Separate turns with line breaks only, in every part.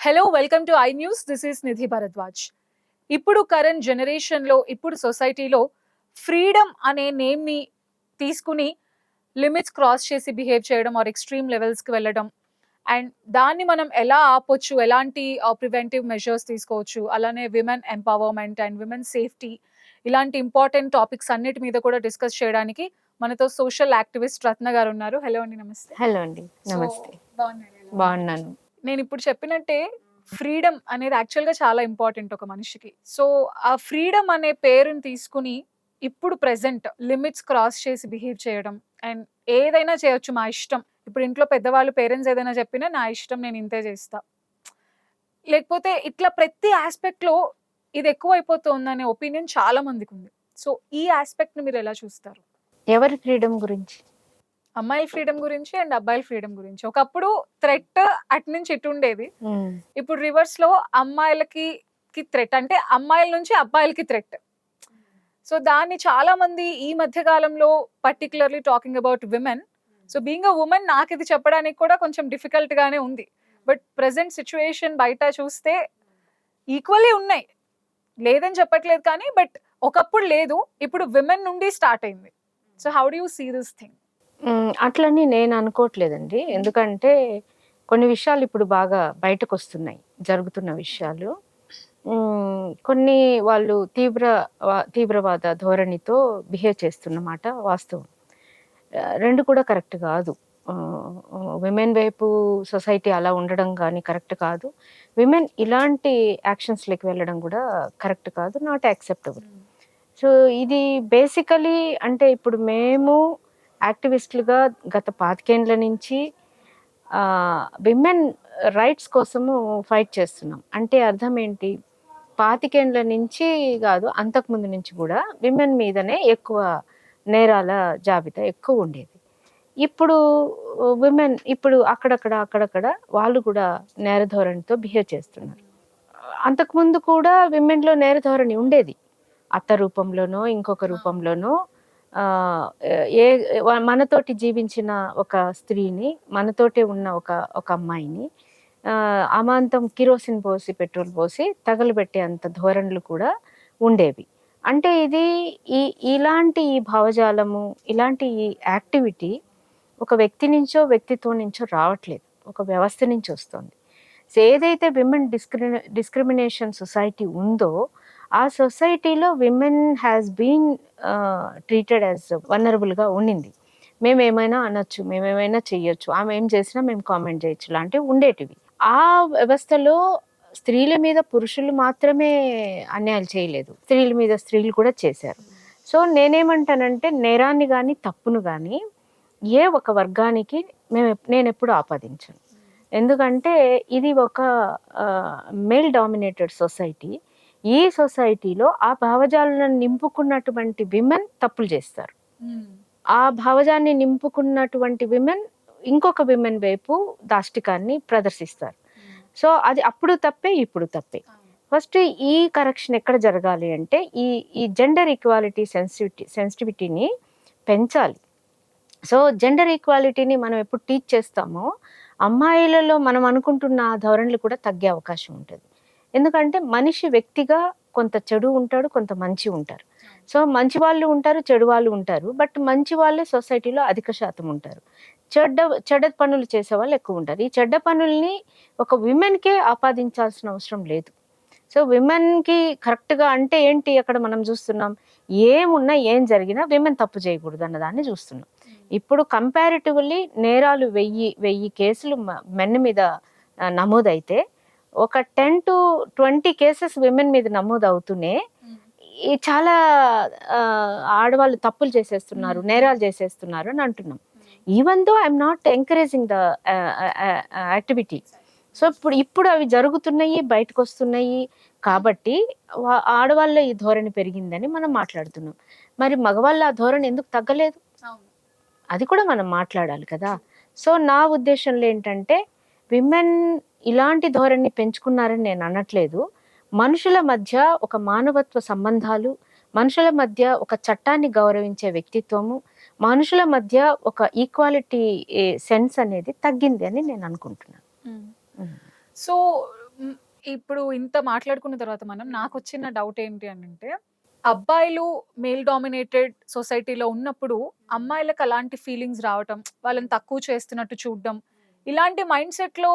Hello welcome to I news. This is Nidhi Bharadwaj. ఇప్పుడు current జనరేషన్లో ఇప్పుడు సొసైటీలో ఫ్రీడమ్ అనే నేమ్ని తీసుకుని లిమిట్స్ క్రాస్ చేసి బిహేవ్ చేయడం ఆర్ ఎక్స్ట్రీమ్ లెవెల్స్కి వెళ్ళడం అండ్ దాన్ని మనం ఎలా ఆపొచ్చు, ఎలాంటి ప్రివెంటివ్ మెజర్స్ తీసుకోవచ్చు, అలానే women empowerment and women safety ఇలాంటి ఇంపార్టెంట్ టాపిక్స్ అన్నిటి మీద కూడా డిస్కస్ చేయడానికి మనతో సోషల్ యాక్టివిస్ట్ రత్న గారు ఉన్నారు. హలో అండి, నమస్తే.
హలో అండి, నమస్తే. బాగున్నాను.
నేను ఇప్పుడు చెప్పినట్టే ఫ్రీడమ్ అనేది యాక్చువల్గా చాలా ఇంపార్టెంట్ ఒక మనిషికి. సో ఆ ఫ్రీడమ్ అనే పేరుని తీసుకుని ఇప్పుడు ప్రెసెంట్ లిమిట్స్ క్రాస్ చేసి బిహేవ్ చేయడం అండ్ ఏదైనా చేయొచ్చు మా ఇష్టం. ఇప్పుడు ఇంట్లో పెద్దవాళ్ళు పేరెంట్స్ ఏదైనా చెప్పినా నా ఇష్టం, నేను ఇంతే చేస్తా, లేకపోతే ఇట్లా ప్రతి ఆస్పెక్ట్ లో ఇది ఎక్కువ అయిపోతుందనే ఒపీనియన్ చాలా మందికి ఉంది. సో ఈ ఆస్పెక్ట్ ని మీరు ఎలా చూస్తారు?
ఎవరి ఫ్రీడమ్ గురించి?
అమ్మాయిల ఫ్రీడమ్ గురించి అండ్ అబ్బాయిల ఫ్రీడమ్ గురించి. ఒకప్పుడు థ్రెట్ అటు నుంచి ఇటు ఉండేది, ఇప్పుడు రివర్స్ లో అమ్మాయిలకి థ్రెట్, అంటే అమ్మాయిల నుంచి అబ్బాయిలకి థ్రెట్. సో దాన్ని చాలా మంది ఈ మధ్య కాలంలో particularly talking about women. So being a women నాకు ఇది చెప్పడానికి కూడా కొంచెం డిఫికల్ట్ గానే ఉంది. బట్ ప్రెసెంట్ సిచ్యువేషన్ బయట చూస్తే ఈక్వల్లీ ఉన్నాయి, లేదని చెప్పట్లేదు కానీ, బట్ ఒకప్పుడు లేదు, ఇప్పుడు విమెన్ నుండి స్టార్ట్ అయింది. So how do you see this thing?
అట్లని నేను అనుకోవట్లేదండి. ఎందుకంటే కొన్ని విషయాలు ఇప్పుడు బాగా బయటకు వస్తున్నాయి, జరుగుతున్న విషయాలు. కొన్ని వాళ్ళు తీవ్రవాద ధోరణితో బిహేవ్ చేస్తున్నమాట వాస్తవం. రెండు కూడా కరెక్ట్ కాదు. విమెన్ వైపు సొసైటీ అలా ఉండడం కానీ కరెక్ట్ కాదు. విమెన్ ఇలాంటి యాక్షన్స్లోకి వెళ్ళడం కూడా కరెక్ట్ కాదు, నాట్ యాక్సెప్టబుల్. సో ఇది బేసికలీ అంటే ఇప్పుడు మేము యాక్టివిస్టులుగా గత 25 ఏళ్ల నుంచి విమెన్ రైట్స్ కోసము ఫైట్ చేస్తున్నాం. అంటే అర్థం ఏంటి, 25 ఏళ్ల నుంచి కాదు, అంతకుముందు నుంచి కూడా విమెన్ మీదనే ఎక్కువ నేరాల జాబితా ఎక్కువ ఉండేది. ఇప్పుడు విమెన్ ఇప్పుడు అక్కడక్కడ వాళ్ళు కూడా నేరధోరణితో బిహేవ్ చేస్తున్నారు. అంతకుముందు కూడా విమెన్లో నేరధోరణి ఉండేది, అత్త రూపంలోనో ఇంకొక రూపంలోనో. ఏ మనతోటి జీవించిన ఒక స్త్రీని, మనతోటే ఉన్న ఒక అమ్మాయిని అమాంతం కిరోసిన్ పోసి పెట్రోల్ పోసి తగలబెట్టే అంత ధోరణులు కూడా ఉండేవి. అంటే ఇది ఇలాంటి ఈ భావజాలము, ఇలాంటి ఈ యాక్టివిటీ ఒక వ్యక్తి నుంచో వ్యక్తిత్వం నుంచో రావట్లేదు, ఒక వ్యవస్థ నుంచి వస్తుంది. సో ఏదైతే విమెన్ డిస్క్రిమినేషన్ సొసైటీ ఉందో ఆ సొసైటీలో women has been treated as వల్నరబుల్గా ఉండింది. మేమేమైనా అనొచ్చు, మేమేమైనా చెయ్యొచ్చు, ఆమె ఏం చేసినా మేము కామెంట్ చేయొచ్చు లాంటివి ఉండేటివి. ఆ వ్యవస్థలో స్త్రీల మీద పురుషులు మాత్రమే అన్యాయాలు చేయలేదు, స్త్రీల మీద స్త్రీలు కూడా చేశారు. సో నేనేమంటానంటే నేరాన్ని కానీ తప్పును కానీ ఏ ఒక వర్గానికి నేను ఎప్పుడు ఆపాదించను. ఎందుకంటే ఇది ఒక మేల్ డామినేటెడ్ సొసైటీ. ఈ సొసైటీలో ఆ భావజాలను నింపుకున్నటువంటి విమెన్ తప్పులు చేస్తారు. ఆ భావజాన్ని నింపుకున్నటువంటి విమెన్ ఇంకొక విమెన్ వైపు దాష్టికాన్ని ప్రదర్శిస్తారు. సో అది అప్పుడు తప్పే, ఇప్పుడు తప్పే. ఫస్ట్ ఈ కరెక్షన్ ఎక్కడ జరగాలి అంటే ఈ జెండర్ ఈక్వాలిటీ సెన్సిటివిటీని పెంచాలి. సో జెండర్ ఈక్వాలిటీని మనం ఎప్పుడు టీచ్ చేస్తామో అమ్మాయిలలో మనం అనుకుంటున్న ధోరణులు కూడా తగ్గే అవకాశం ఉంటుంది. ఎందుకంటే మనిషి వ్యక్తిగా కొంత చెడు ఉంటాడు, కొంత మంచి ఉంటారు. సో మంచి వాళ్ళు ఉంటారు, చెడు వాళ్ళు ఉంటారు. బట్ మంచి వాళ్ళే సొసైటీలో అధిక శాతం ఉంటారు, చెడ్డ పనులు చేసే వాళ్ళు ఎక్కువ ఉంటారు. ఈ చెడ్డ పనుల్ని ఒక విమెన్కే ఆపాదించాల్సిన అవసరం లేదు. సో విమెన్కి కరెక్ట్గా అంటే ఏంటి, అక్కడ మనం చూస్తున్నాం ఏమున్నా ఏం జరిగినా విమెన్ తప్పు చేయకూడదు అన్నదాన్ని చూస్తున్నాం. ఇప్పుడు కంపారిటివ్లీ నేరాలు 1000 కేసులు మెన్ మీద నమోదైతే ఒక 10 to 20 కేసెస్ విమెన్ మీద నమోదు అవుతూనే చాలా ఆడవాళ్ళు తప్పులు చేసేస్తున్నారు, నేరాలు చేసేస్తున్నారు అని అంటున్నాం. Even though I'm not encouraging the activity. So ఇప్పుడు అవి జరుగుతున్నాయి, బయటకు వస్తున్నాయి కాబట్టి ఆడవాళ్ళ ఈ ధోరణి పెరిగిందని మనం మాట్లాడుతున్నాం. మరి మగవాళ్ళ ఆ ధోరణి ఎందుకు తగ్గలేదు, అది కూడా మనం మాట్లాడాలి కదా. సో నా ఉద్దేశంలో ఏంటంటే విమెన్ ఇలాంటి ధోరణి పెంచుకున్నారని నేను అనట్లేదు. మనుషుల మధ్య ఒక మానవత్వ సంబంధాలు, మనుషుల మధ్య ఒక చట్టాన్ని గౌరవించే వ్యక్తిత్వము, మనుషుల మధ్య ఒక ఈక్వాలిటీ సెన్స్ అనేది తగ్గింది అని నేను అనుకుంటున్నాను.
సో హ్మ్. ఇప్పుడు ఇంత మాట్లాడుకున్న తర్వాత నాకు వచ్చిన డౌట్ ఏంటి అనంటే, అబ్బాయిలు మేల్ డామినేటెడ్ సొసైటీలో ఉన్నప్పుడు అమ్మాయిలకు అలాంటి ఫీలింగ్స్ రావటం, వాళ్ళని తక్కువ చేస్తున్నట్టు చూడడం, ఇలాంటి మైండ్ సెట్‌లో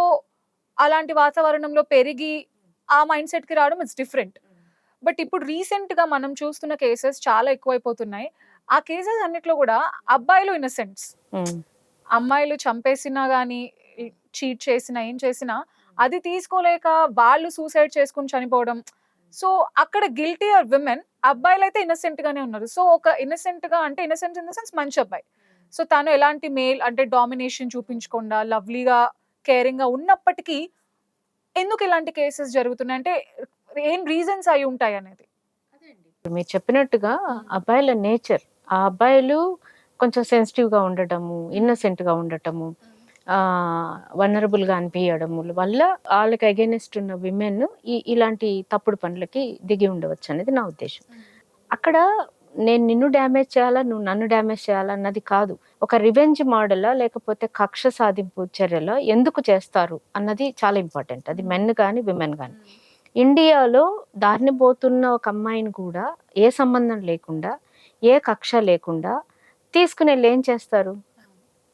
అలాంటి వాతావరణంలో పెరిగి ఆ మైండ్ సెట్‌కి రావడం ఇట్స్ డిఫరెంట్. బట్ ఇప్పుడు రీసెంట్‌గా మనం చూస్తున్న కేసెస్ చాలా ఎక్కువైపోతున్నాయి. ఆ కేసెస్ అన్నిట్లో గూడా అబ్బాయిలు ఇన్నోసెంట్స్. అమ్మాయిలు చంపేసినా గాని, చీట్ చేసినా, ఏం చేసినా అది తీసుకోలేక వాళ్ళు సూసైడ్ చేసుకొని చనిపోవడం. సో, అక్కడ గిల్టీ ఆర్ విమెన్. అబ్బాయిలైతే ఇన్నోసెంట్ గానే ఉన్నారు. సో, ఒక ఇన్నోసెంట్‌గా అంటే ఇన్నోసెంట్ ఇన్ ద సెన్స్ మంచి అబ్బాయి. సో, తను ఎలాంటి మేల్ అంటే డామినేషన్ చూపించకుండా లవ్లీగా, కేరింగ్‌గా ఉన్నప్పటికీ ఎందుకు ఇలాంటి కేసెస్ జరుగుతున్నాయి? అంటే ఏం రీజన్స్ అయి ఉంటాయనేది.
ఇప్పుడు మీరు చెప్పినట్టుగా అబ్బాయిల నేచర్, ఆ అబ్బాయిలు కొంచెం సెన్సిటివ్‌గా ఉండటము, ఇన్నోసెంట్‌గా ఉండటము, వల్నరబుల్‌గా అనిపియడము వల్ల వాళ్ళకి అగైనెస్ట్ ఉన్న విమెన్ ఇలాంటి తప్పుడు పనులకి దిగి ఉండవచ్చు అనేది నా ఉద్దేశం. అక్కడ నేను నిన్ను డ్యామేజ్ చేయాలా, నువ్వు నన్ను డ్యామేజ్ చేయాలా అన్నది కాదు. ఒక రివెంజ్ మోడలా లేకపోతే కక్ష సాధింపు చర్యలా ఎందుకు చేస్తారు అన్నది చాలా ఇంపార్టెంట్. అది మెన్ గాని, విమెన్ గాని. ఇండియాలో దారిన పోతున్న ఒక అమ్మాయిని కూడా ఏ సంబంధం లేకుండా, ఏ కక్ష లేకుండా తీసుకునెళ్ళి ఏం చేస్తారు?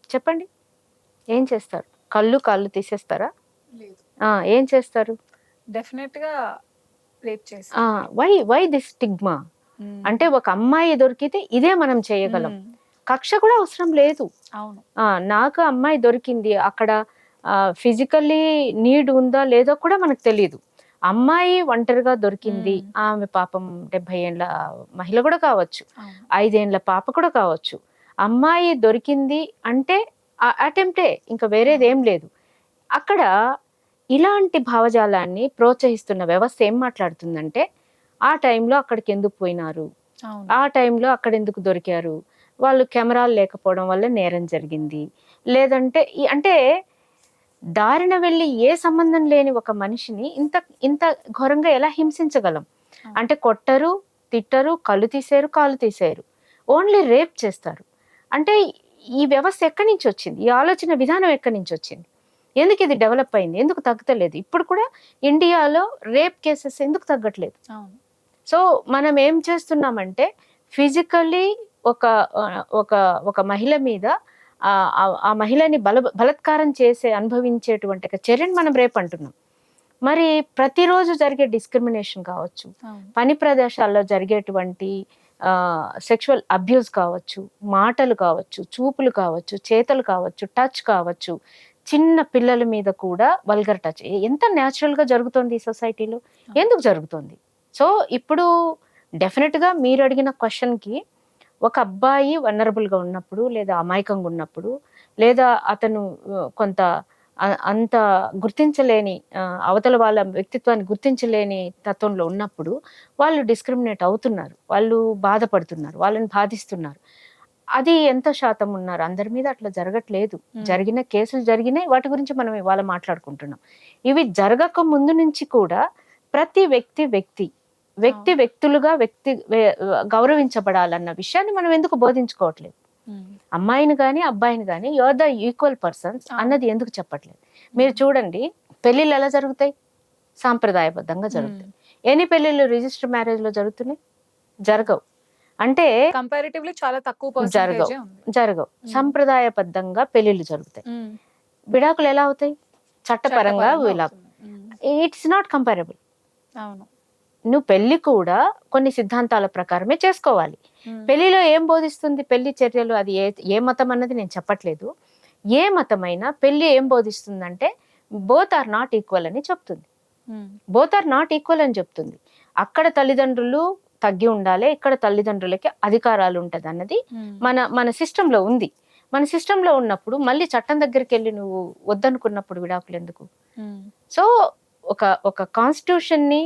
చెప్పండి. ఏం చేస్తారు? కాళ్ళు తీసేస్తారా? ఏం చేస్తారు?
డెఫినెట్‌గా రేప్ చేసి.
Why this stigma? అంటే ఒక అమ్మాయి దొరికితే ఇదే మనం చేయగలం. కక్ష కూడా అవసరం లేదు.
అవును.
నాకు అమ్మాయి దొరికింది అక్కడ ఫిజికల్లీ నీడ్ ఉందా లేదో కూడా మనకు తెలియదు. అమ్మాయి ఒంటరిగా దొరికింది. ఆమె పాపం 70 ఏళ్ల మహిళ కూడా కావచ్చు. 5 ఏళ్ల పాప కూడా కావచ్చు. అమ్మాయి దొరికింది అంటే అటెంప్టే, ఇంకా వేరేది ఏం లేదు. అక్కడ ఇలాంటి భావజాలాన్ని ప్రోత్సహిస్తున్న వ్యవస్థ ఏం మాట్లాడుతుందంటే, ఆ టైంలో అక్కడికి ఎందుకు పోయినారు, ఆ టైంలో అక్కడ ఎందుకు దొరికారు, వాళ్ళు కెమెరాలు లేకపోవడం వల్ల నేరం జరిగింది, లేదంటే అంటే దారిన వెళ్ళి ఏ సంబంధం లేని ఒక మనిషిని ఇంత ఇంత ఘోరంగా ఎలా హింసించగలం? అంటే కొట్టరు, తిట్టరు, కళ్ళు తీసేరు, కాళ్ళు తీసేరు, ఓన్లీ రేప్ చేస్తారు. అంటే ఈ వ్యవస్థ ఎక్కడి నుంచి వచ్చింది? ఈ ఆలోచన విధానం ఎక్కడి నుంచి వచ్చింది? ఎందుకు ఇది డెవలప్ అయింది? ఎందుకు తగ్గతలేదు? ఇప్పుడు కూడా ఇండియాలో రేప్ కేసెస్ ఎందుకు తగ్గట్లేదు? సో మనం ఏం చేస్తున్నామంటే ఫిజికల్లీ ఒక ఒక ఒక మహిళ మీద ఆ మహిళని బలత్కారం చేసే అనుభవించేటువంటి ఒక చర్యను మనం రేప్ అంటున్నాం. మరి ప్రతిరోజు జరిగే డిస్క్రిమినేషన్ కావచ్చు, పని ప్రదేశాల్లో జరిగేటువంటి సెక్షువల్ అబ్యూస్ కావచ్చు, మాటలు కావచ్చు, చూపులు కావచ్చు, చేతలు కావచ్చు, టచ్ కావచ్చు, చిన్న పిల్లల మీద కూడా వల్గర్ టచ్ ఎంత న్యాచురల్ గా జరుగుతుంది ఈ సొసైటీలో. ఎందుకు జరుగుతుంది? సో ఇప్పుడు డెఫినెట్ గా మీరు అడిగిన క్వశ్చన్ కి ఒక అబ్బాయి వల్నరబుల్ గా ఉన్నప్పుడు, లేదా అమాయకంగా ఉన్నప్పుడు, లేదా అతను కొంత అంత గుర్తించలేని అవతల వాళ్ళ వ్యక్తిత్వాన్ని గుర్తించలేని తత్వంలో ఉన్నప్పుడు వాళ్ళు డిస్క్రిమినేట్ అవుతున్నారు, వాళ్ళు బాధపడుతున్నారు, వాళ్ళని బాధిస్తున్నారు. అది ఎంత శాతం ఉన్నారు? అందరి మీద అట్లా జరగట్లేదు. జరిగిన కేసులు జరిగినాయి, వాటి గురించి మనం ఇవాళ మాట్లాడుకుంటున్నాం. ఇవి జరగక ముందు నుంచి కూడా ప్రతి వ్యక్తులుగా గౌరవించబడాలన్న విషయాన్ని మనం ఎందుకు బోధించుకోవట్లేదు? అమ్మాయిని గాని అబ్బాయిని గాని యూఆర్ ద ఈక్వల్ పర్సన్స్ అన్నది ఎందుకు చెప్పట్లేదు? మీరు చూడండి, పెళ్లిళ్ళు ఎలా జరుగుతాయి? సాంప్రదాయబద్ధంగా జరుగుతాయి. ఎన్ని పెళ్లిళ్ళు రిజిస్టర్ మ్యారేజ్ లో జరుగుతున్నాయి? జరగవు. అంటే
కంపారిటివ్లీ చాలా తక్కువ పర్సెంటేజ్
జరగవు. సంప్రదాయబద్ధంగా పెళ్లిళ్ళు జరుగుతాయి. విడాకులు ఎలా అవుతాయి? చట్టపరంగా ఇట్స్ నాట్ కంపారబుల్.
అవును.
నువ్వు పెళ్లి కూడా కొన్ని సిద్ధాంతాల ప్రకారమే చేసుకోవాలి. పెళ్లిలో ఏం బోధిస్తుంది? పెళ్లి చర్యలు అది ఏ మతం అన్నది నేను చెప్పట్లేదు. ఏ మతమైనా పెళ్లి ఏం బోధిస్తుందంటే బోత్ ఆర్ నాట్ ఈక్వల్ అని చెప్తుంది. బోత్ ఆర్ నాట్ ఈక్వల్ అని చెప్తుంది. అక్కడ తల్లిదండ్రులు తగ్గి ఉండాలి, ఇక్కడ తల్లిదండ్రులకి అధికారాలు ఉంటది అన్నది మన సిస్టంలో ఉంది. మన సిస్టంలో ఉన్నప్పుడు మళ్ళీ చట్టం దగ్గరికి వెళ్ళి నువ్వు వద్దనుకున్నప్పుడు విడాకులు ఎందుకు? సో ఒక కాన్స్టిట్యూషన్ ని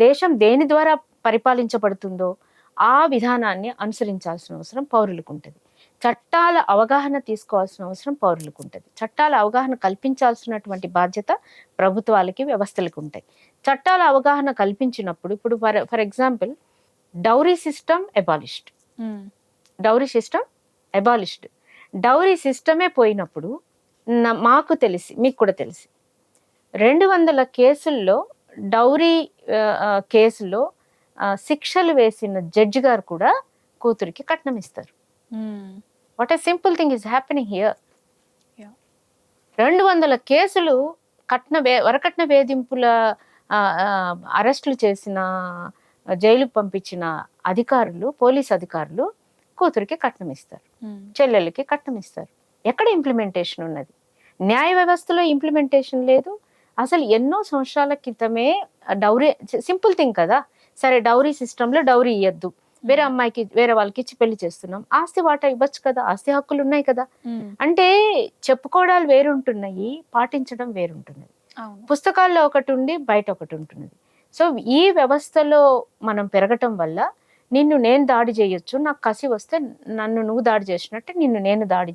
దేశం దేని ద్వారా పరిపాలించబడుతుందో ఆ విధానాన్ని అనుసరించాల్సిన అవసరం పౌరులకు ఉంటుంది. చట్టాల అవగాహన తీసుకోవాల్సిన అవసరం పౌరులకు ఉంటుంది. చట్టాల అవగాహన కల్పించాల్సినటువంటి బాధ్యత ప్రభుత్వాలకి, వ్యవస్థలకు ఉంటాయి. చట్టాల అవగాహన కల్పించినప్పుడు ఇప్పుడు for example dowry system abolished. Dowry సిస్టమే పోయినప్పుడు మాకు తెలిసి, మీకు కూడా తెలిసి, 200 కేసుల్లో డౌరీ కేసులో శిక్షలు వేసిన జడ్జి గారు కూడా కూతురికి కట్నం ఇస్తారు. What a simple thing is happening here. 200 కేసులు వరకట్న వేధింపుల అరెస్టులు చేసిన, జైలుకు పంపించిన అధికారులు, పోలీస్ అధికారులు కూతురికి కట్నం ఇస్తారు, చెల్లెలకి కట్నం ఇస్తారు. ఎక్కడ ఇంప్లిమెంటేషన్ ఉన్నది? న్యాయ వ్యవస్థలో ఇంప్లిమెంటేషన్ లేదు. అసలు ఎన్నో సంవత్సరాల క్రితమే డౌరీ, సింపుల్ థింగ్ కదా. సరే, డౌరీ సిస్టంలో డౌరీ ఇవ్వద్దు, వేరే అమ్మాయికి వేరే వాళ్ళకి ఇచ్చి పెళ్లి చేస్తున్నాం, ఆస్తి వాటా ఇవ్వచ్చు కదా, ఆస్తి హక్కులు ఉన్నాయి కదా. అంటే చెప్పుకోవడాలు వేరుంటున్నాయి, పాటించడం వేరుంటున్నది. పుస్తకాల్లో ఒకటి ఉండి బయట ఒకటి ఉంటున్నది. సో ఈ వ్యవస్థలో మనం పెరగటం వల్ల నిన్ను నేను దాడి చేయొచ్చు, నాకు కసి వస్తే నన్ను నువ్వు దాడి చేసినట్టే నిన్ను నేను దాడి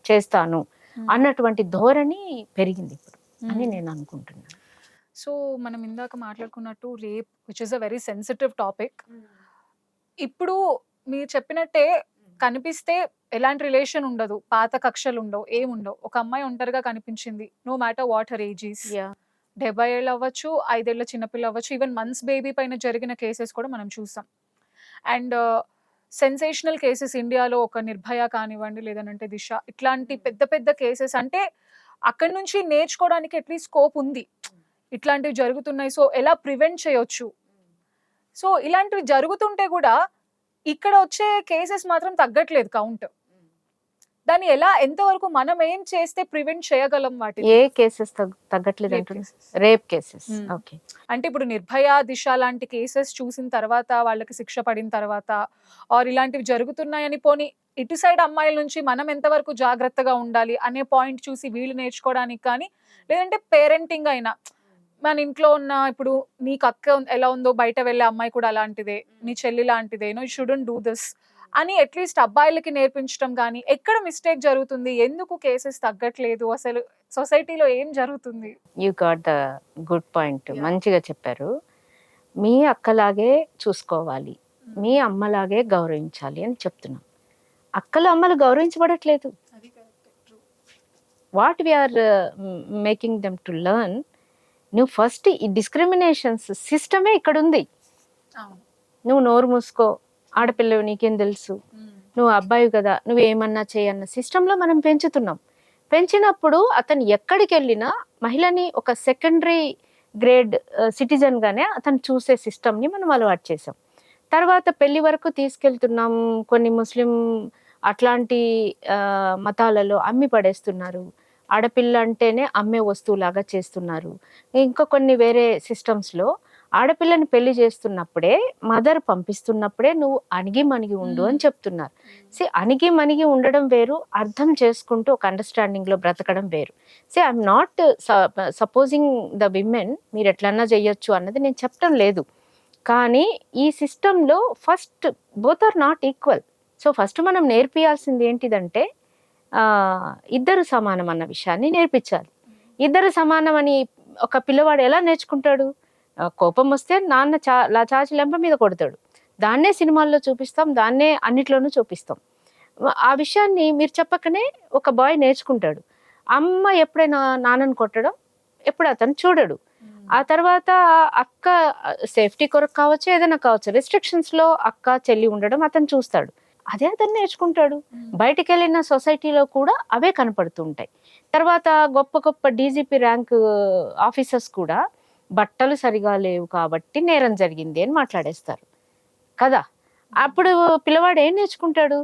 చేస్తాను అన్నటువంటి ధోరణి పెరిగింది ఇప్పుడు అని నేను అనుకుంటున్నాను.
సో మనం ఇందాక మాట్లాడుకున్నట్టు rape, which is a very sensitive topic. ఇప్పుడు మీరు చెప్పినట్టే కనిపిస్తే ఎలాంటి రిలేషన్ ఉండదు, పాత కక్షలు ఉండవు, ఏముండవు. ఒక అమ్మాయి ఒంటరిగా కనిపించింది, no matter what her age is, 70 ఏళ్ళు అవ్వచ్చు, 5 ఏళ్ల చిన్నపిల్ల అవ్వచ్చు, ఈవెన్ మంత్స్ బేబీ పైన జరిగిన కేసెస్ కూడా మనం చూసాం. అండ్ సెన్సేషనల్ కేసెస్ ఇండియాలో ఒక నిర్భయ కానివ్వండి, లేదంటే దిశ, ఇట్లాంటి పెద్ద పెద్ద కేసెస్, అంటే అక్కడి నుంచి నేర్చుకోవడానికి అట్లీస్ట్ స్కోప్ ఉంది. ఇట్లాంటివి జరుగుతున్నాయి, సో ఎలా ప్రివెంట్ చేయొచ్చు. సో ఇలాంటివి జరుగుతుంటే కూడా ఇక్కడ వచ్చే కేసెస్ మాత్రం తగ్గట్లేదు కౌంట్. దాన్ని ఎలా, ఎంతవరకు మనం ఏం చేస్తే ప్రివెంట్ చేయగలం? వాటి
ఏ కేసెస్ తగ్గట్లేదు? Rape cases. ఓకే.
అంటే ఇప్పుడు నిర్భయ, దిశ లాంటి కేసెస్ చూసిన తర్వాత, వాళ్ళకి శిక్ష పడిన తర్వాత, ఆర్ ఇలాంటివి జరుగుతున్నాయని పోనీ ఇటు సైడ్ అమ్మాయిల నుంచి మనం ఎంతవరకు జాగ్రత్తగా ఉండాలి అనే పాయింట్ చూసి వీళ్ళు నేర్చుకోవడానికి కానీ, లేదంటే పేరెంటింగ్ అయినా, మన ఇంట్లో ఉన్న ఇప్పుడు నీకు అక్క ఎలా ఉందో బయట వెళ్ళే అమ్మాయి కూడా అలాంటిదే, నీ చెల్లి లాంటిదే, no you shouldn't do this అని అట్లీస్ట్ అబ్బాయిలకి నేర్పించడం కానీ, ఎక్కడ మిస్టేక్ జరుగుతుంది, ఎందుకు కేసెస్ తగ్గట్లేదు, అసలు సొసైటీలో ఏం జరుగుతుంది?
You got the good point, మంచిగా చెప్పారు. మీ అక్కలాగే చూసుకోవాలి, మీ అమ్మలాగే గౌరవించాలి అని చెప్తున్నాం. అక్కలు అమ్మలు గౌరవించబడట్లేదు. What we are making them to learn, నువ్వు ఫస్ట్ ఈ డిస్క్రిమినేషన్స్ సిస్టమే ఇక్కడ ఉంది. నువ్వు నోరు మూసుకో, ఆడపిల్లవి నీకేం తెలుసు, నువ్వు అబ్బాయి కదా, నువ్వు ఏమన్నా చేయన్న సిస్టంలో మనం పెంచుతున్నాం. పెంచినప్పుడు అతను ఎక్కడికి వెళ్ళినా మహిళని ఒక సెకండరీ గ్రేడ్ సిటిజన్ గానే అతను చూసే సిస్టమ్ని మనం అలవాటు చేసాం. తర్వాత పెళ్లి వరకు తీసుకెళ్తున్నాం. కొన్ని ముస్లిం అట్లాంటి మతాలలో అమ్మి పడేస్తున్నారు, ఆడపిల్ల అంటేనే అమ్మే వస్తువులాగా చేస్తున్నారు. ఇంకా కొన్ని వేరే సిస్టమ్స్లో ఆడపిల్లని పెళ్లి చేస్తున్నప్పుడే, మదర్ పంపిస్తున్నప్పుడే నువ్వు అణిగి మణిగి ఉండు అని చెప్తున్నారు. అణిగి మణిగి ఉండడం వేరు, అర్థం చేసుకుంటూ ఒక అండర్స్టాండింగ్లో బ్రతకడం వేరు. I'm not supposing the women మీరు ఎట్లన్నా చెయ్యొచ్చు అన్నది నేను చెప్పడం లేదు. కానీ ఈ సిస్టంలో first both are not equal. So first మనం నేర్పియాల్సింది ఏంటిదంటే ఇద్దరు సమానం అన్న విషయాన్ని నేర్పించాలి. ఇద్దరు సమానం అని ఒక పిల్లవాడు ఎలా నేర్చుకుంటాడు? కోపం వస్తే నాన్న చాచి లెంప మీద కొడతాడు. దాన్నే సినిమాల్లో చూపిస్తాం, దాన్నే అన్నిట్లోనూ చూపిస్తాం. ఆ విషయాన్ని మీరు చెప్పకనే ఒక బాయ్ నేర్చుకుంటాడు. అమ్మ ఎప్పుడైనా నాన్నను కొట్టడం ఎప్పుడు అతను చూడడు. ఆ తర్వాత అక్క సేఫ్టీ కొరకు కావచ్చు, ఏదైనా కావచ్చు, రెస్ట్రిక్షన్స్లో అక్క చెల్లి ఉండడం అతను చూస్తాడు. అదే అతను నేర్చుకుంటాడు. బయటికి వెళ్ళిన సొసైటీలో కూడా అవే కనపడుతుంటాయి. తర్వాత గొప్ప గొప్ప డీజీపీ ర్యాంక్ ఆఫీసర్స్ కూడా బట్టలు సరిగా లేవు కాబట్టి నేరం జరిగింది అని మాట్లాడేస్తారు కదా. అప్పుడు పిల్లవాడు ఏం నేర్చుకుంటాడు?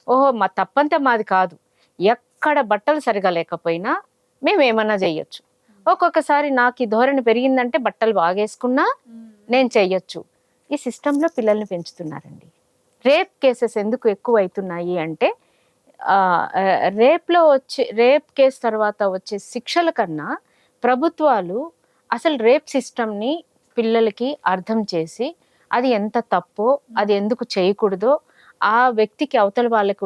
ఓహో, మా తప్పంతా మాది కాదు, ఎక్కడ బట్టలు సరిగా లేకపోయినా మేమేమన్నా చెయ్యొచ్చు. ఒక్కొక్కసారి నాకు ఈ ధోరణి పెరిగిందంటే బట్టలు బాగేసుకున్నా నేను చెయ్యొచ్చు. ఈ సిస్టంలో పిల్లల్ని పెంచుతున్నారండి. రేప్ కేసెస్ ఎందుకు ఎక్కువ అవుతున్నాయి అంటే రేప్ కేసు తర్వాత వచ్చే శిక్షల కన్నా ప్రభుత్వాలు అసలు రేప్ సిస్టమ్ని పిల్లలకి అర్థం చేసి అది ఎంత తప్పో, అది ఎందుకు చేయకూడదో, ఆ వ్యక్తికి అవతల వాళ్ళకు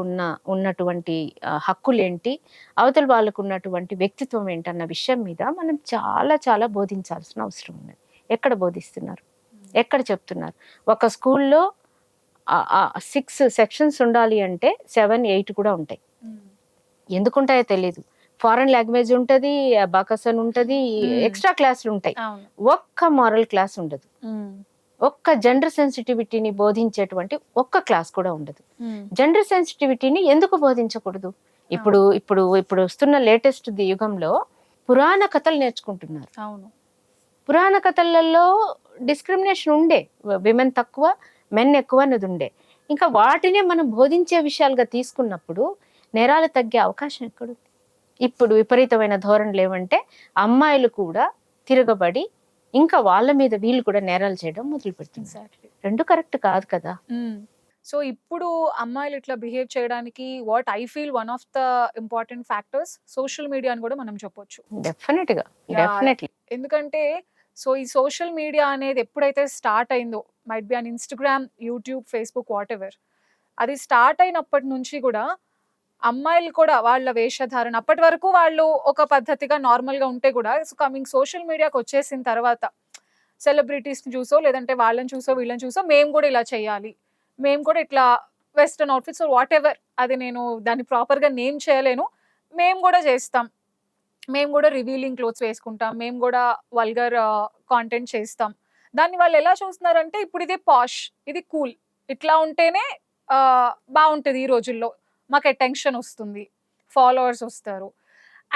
ఉన్నటువంటి హక్కులేంటి, అవతల వాళ్ళకు ఉన్నటువంటి వ్యక్తిత్వం ఏంటన్న విషయం మీద మనం చాలా చాలా బోధించాల్సిన అవసరం ఉన్నది. ఎక్కడ బోధిస్తున్నారు? ఎక్కడ చెప్తున్నారు? ఒక స్కూల్లో 6 సెక్షన్స్ ఉండాలి అంటే 7, 8 కూడా ఉంటాయి. ఎందుకుంటాయో తెలీదు. ఫారెన్ లాంగ్వేజ్ ఉంటది, అబాకస్ అని ఉంటది, ఎక్స్ట్రా క్లాసులు ఉంటాయి.
అవును.
ఒక్క మారల్ క్లాస్ ఉండదు, ఒక్క జెండర్ సెన్సిటివిటీని బోధించేటువంటి ఒక్క క్లాస్ కూడా ఉండదు. జెండర్ సెన్సిటివిటీని ఎందుకు బోధించకూడదు? ఇప్పుడు ఇప్పుడు ఇప్పుడు వస్తున్న లేటెస్ట్ యుగంలో పురాణ కథలు నేర్చుకుంటున్నారు.
అవును.
పురాణ కథలలో డిస్క్రిమినేషన్ ఉండే, విమెన్ తక్కువ మెన్ ఎక్కువ అనేది ఉండే. ఇంకా వాటినే మనం బోధించే విషయాలుగా తీసుకున్నప్పుడు నేరాలు తగ్గే అవకాశం ఎక్కడుంది? ఇప్పుడు విపరీతమైన ధోరణులు ఏమంటే అమ్మాయిలు కూడా తిరగబడి ఇంకా వాళ్ళ మీద వీళ్ళు కూడా నేరాలు చేయడం మొదలు పెడుతున్నారు. రెండు కరెక్ట్ కాదు కదా.
సో ఇప్పుడు అమ్మాయిలు ఇట్లా బిహేవ్ చేయడానికి what I feel one of the important factors social media అని కూడా మనం చెప్పొచ్చు.
డెఫినెట్గా, డెఫినెట్లీ.
ఎందుకంటే సో ఈ సోషల్ మీడియా అనేది ఎప్పుడైతే స్టార్ట్ అయిందో, might be on Instagram, YouTube, Facebook, what ever, అది స్టార్ట్ అయినప్పటి నుంచి కూడా అమ్మాయిలు కూడా వాళ్ళ వేషధారణ అప్పటి వరకు వాళ్ళు ఒక పద్ధతిగా నార్మల్ గా ఉంటే కూడా కమింగ్ సోషల్ మీడియాకి వచ్చేసిన తర్వాత సెలబ్రిటీస్ ని చూసో లేదంటే వాళ్ళని చూసో వీళ్ళని చూసో మేము కూడా ఇలా చేయాలి, మేము కూడా ఇట్లా వెస్టర్న్ అవుట్ఫిట్స్ వాట్ ఎవర్, అది నేను దాన్ని ప్రాపర్ గా నేమ్ చేయలేను, మేము కూడా చేస్తాం, మేము కూడా రివీలింగ్ క్లోత్స్ వేసుకుంటాం, మేము కూడా వల్గర్ కాంటెంట్ చేస్తాం. దాన్ని వాళ్ళు ఎలా చూస్తున్నారంటే ఇప్పుడు ఇది పాష్, ఇది కూల్, ఇట్లా ఉంటేనే బాగుంటుంది ఈ రోజుల్లో, మాకు అటెన్షన్ వస్తుంది, ఫాలోవర్స్ వస్తారు.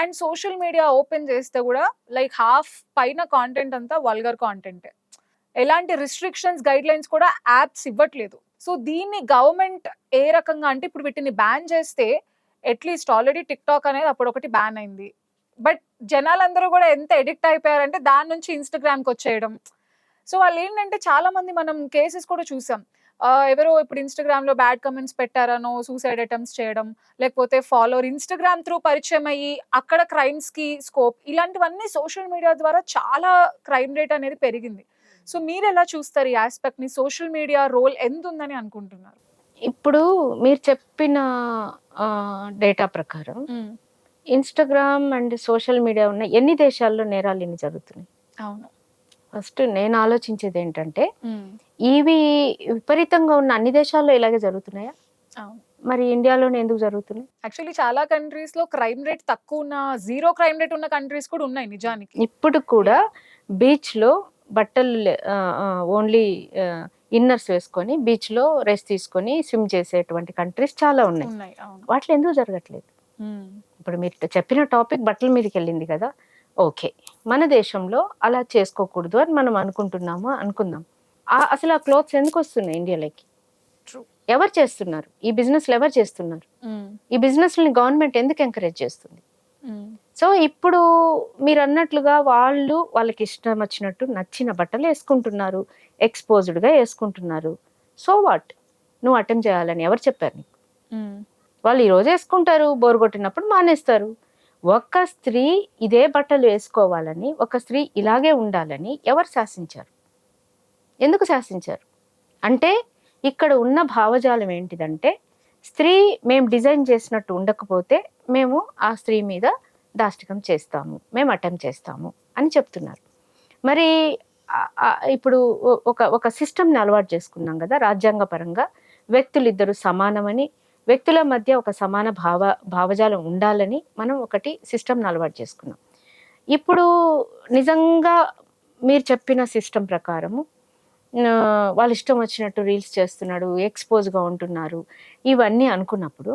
అండ్ సోషల్ మీడియా ఓపెన్ చేస్తే కూడా లైక్ హాఫ్ పైన కాంటెంట్ అంతా వల్గర్ కాంటెంట్, ఎలాంటి రిస్ట్రిక్షన్స్ గైడ్ లైన్స్ కూడా యాప్స్ ఇవ్వట్లేదు. సో దీన్ని గవర్నమెంట్ ఏ రకంగా అంటే ఇప్పుడు వీటిని బ్యాన్ చేస్తే అట్లీస్ట్ ఆల్రెడీ టిక్ టాక్ అనేది అప్పుడు ఒకటి బ్యాన్ అయింది, బట్ జనాలందరూ కూడా ఎంత ఎడిక్ట్ అయిపోయారంటే దాని నుంచి ఇన్స్టాగ్రామ్కి వచ్చేయడం. సో వాళ్ళు ఏంటంటే చాలా మంది మనం కేసెస్ కూడా చూసాం, ఎవరో ఇప్పుడు ఇన్స్టాగ్రామ్ లో బ్యాడ్ కమెంట్స్ పెట్టారనో సూసైడ్ అటెంప్ట్స్ చేయడం, లేకపోతే ఫాలోవర్ ఇన్స్టాగ్రామ్ త్రూ పరిచయం అయ్యి అక్కడ క్రైమ్స్ కి స్కోప్, ఇలాంటివన్నీ సోషల్ మీడియా ద్వారా చాలా క్రైమ్ రేట్ అనేది పెరిగింది. సో మీరు ఎలా చూస్తారు ఈ ఆస్పెక్ట్ ని, సోషల్ మీడియా రోల్ ఎంత ఉందని అనుకుంటున్నారు?
ఇప్పుడు మీరు చెప్పిన డేటా ప్రకారం ఇన్స్టాగ్రామ్ అండ్ సోషల్ మీడియా ఉన్న ఎన్ని దేశాల్లో నేరాలు ఎన్ని జరుగుతున్నాయి?
అవును.
ఫస్ట్ నేను ఆలోచించేది ఏంటంటే ఇవి విపరీతంగా ఉన్న అన్ని దేశాల్లో ఇలాగే జరుగుతున్నాయా? మరి ఇండియాలోనే ఎందుకు జరుగుతున్నాయి?
యాక్చువల్లీ చాలా కంట్రీస్ లో క్రైమ్ రేట్ తక్కువ ఉన్న, జీరో క్రైమ్ రేట్ ఉన్న కంట్రీస్ కూడా ఉన్నాయి నిజానికి.
ఇప్పుడు కూడా బీచ్ లో బట్టలు ఓన్లీ ఇన్నర్స్ వేసుకొని బీచ్ లో రెస్ట్ తీసుకొని స్విమ్ చేసేటువంటి కంట్రీస్ చాలా ఉన్నాయి. వాటిలో ఎందుకు జరగట్లేదు? ఇప్పుడు మీరు చెప్పిన టాపిక్ బట్టల మీదకి వెళ్ళింది కదా, ఓకే, మన దేశంలో అలా చేసుకోకూడదు అని మనం అనుకుందాం. అసలు ఆ క్లోత్స్ ఎందుకు వస్తున్నాయి ఇండియాలోకి? ఎవరు చేస్తున్నారు ఈ బిజినెస్? ఎవరు చేస్తున్నారు ఈ బిజినెస్? గవర్నమెంట్ ఎందుకు ఎంకరేజ్ చేస్తుంది? సో ఇప్పుడు మీరు అన్నట్లుగా వాళ్ళకి ఇష్టం వచ్చినట్టు నచ్చిన బట్టలు వేసుకుంటున్నారు, ఎక్స్పోజ్డ్ గా వేసుకుంటున్నారు. So what? నువ్వు అటెంప్ట్ చేయాలని ఎవరు చెప్పారు నీకు? వాళ్ళు ఈ రోజు వేసుకుంటారు, బోరు కొట్టినప్పుడు మానేస్తారు. ఒక స్త్రీ ఇదే బట్టలు వేసుకోవాలని, ఒక స్త్రీ ఇలాగే ఉండాలని ఎవరు శాసించారు? ఎందుకు శాసించారు? అంటే ఇక్కడ ఉన్న భావజాలం ఏంటిదంటే స్త్రీ మేము డిజైన్ చేసినట్టు ఉండకపోతే మేము ఆ స్త్రీ మీద దాష్టికం చేస్తాము, మేము అటెంప్ట్ చేస్తాము అని చెప్తున్నారు. మరి ఇప్పుడు ఒక సిస్టమ్ని అలవాటు చేసుకున్నాం కదా, రాజ్యాంగ పరంగా వ్యక్తులు ఇద్దరు సమానమని, వ్యక్తుల మధ్య ఒక సమాన భావజాలం ఉండాలని మనం ఒకటి సిస్టమ్ని అలవాటు చేసుకున్నాం. ఇప్పుడు నిజంగా మీరు చెప్పిన సిస్టమ్ ప్రకారము వాళ్ళు ఇష్టం వచ్చినట్టు రీల్స్ చేస్తున్నాడు, ఎక్స్పోజ్గా ఉంటున్నారు, ఇవన్నీ అనుకున్నప్పుడు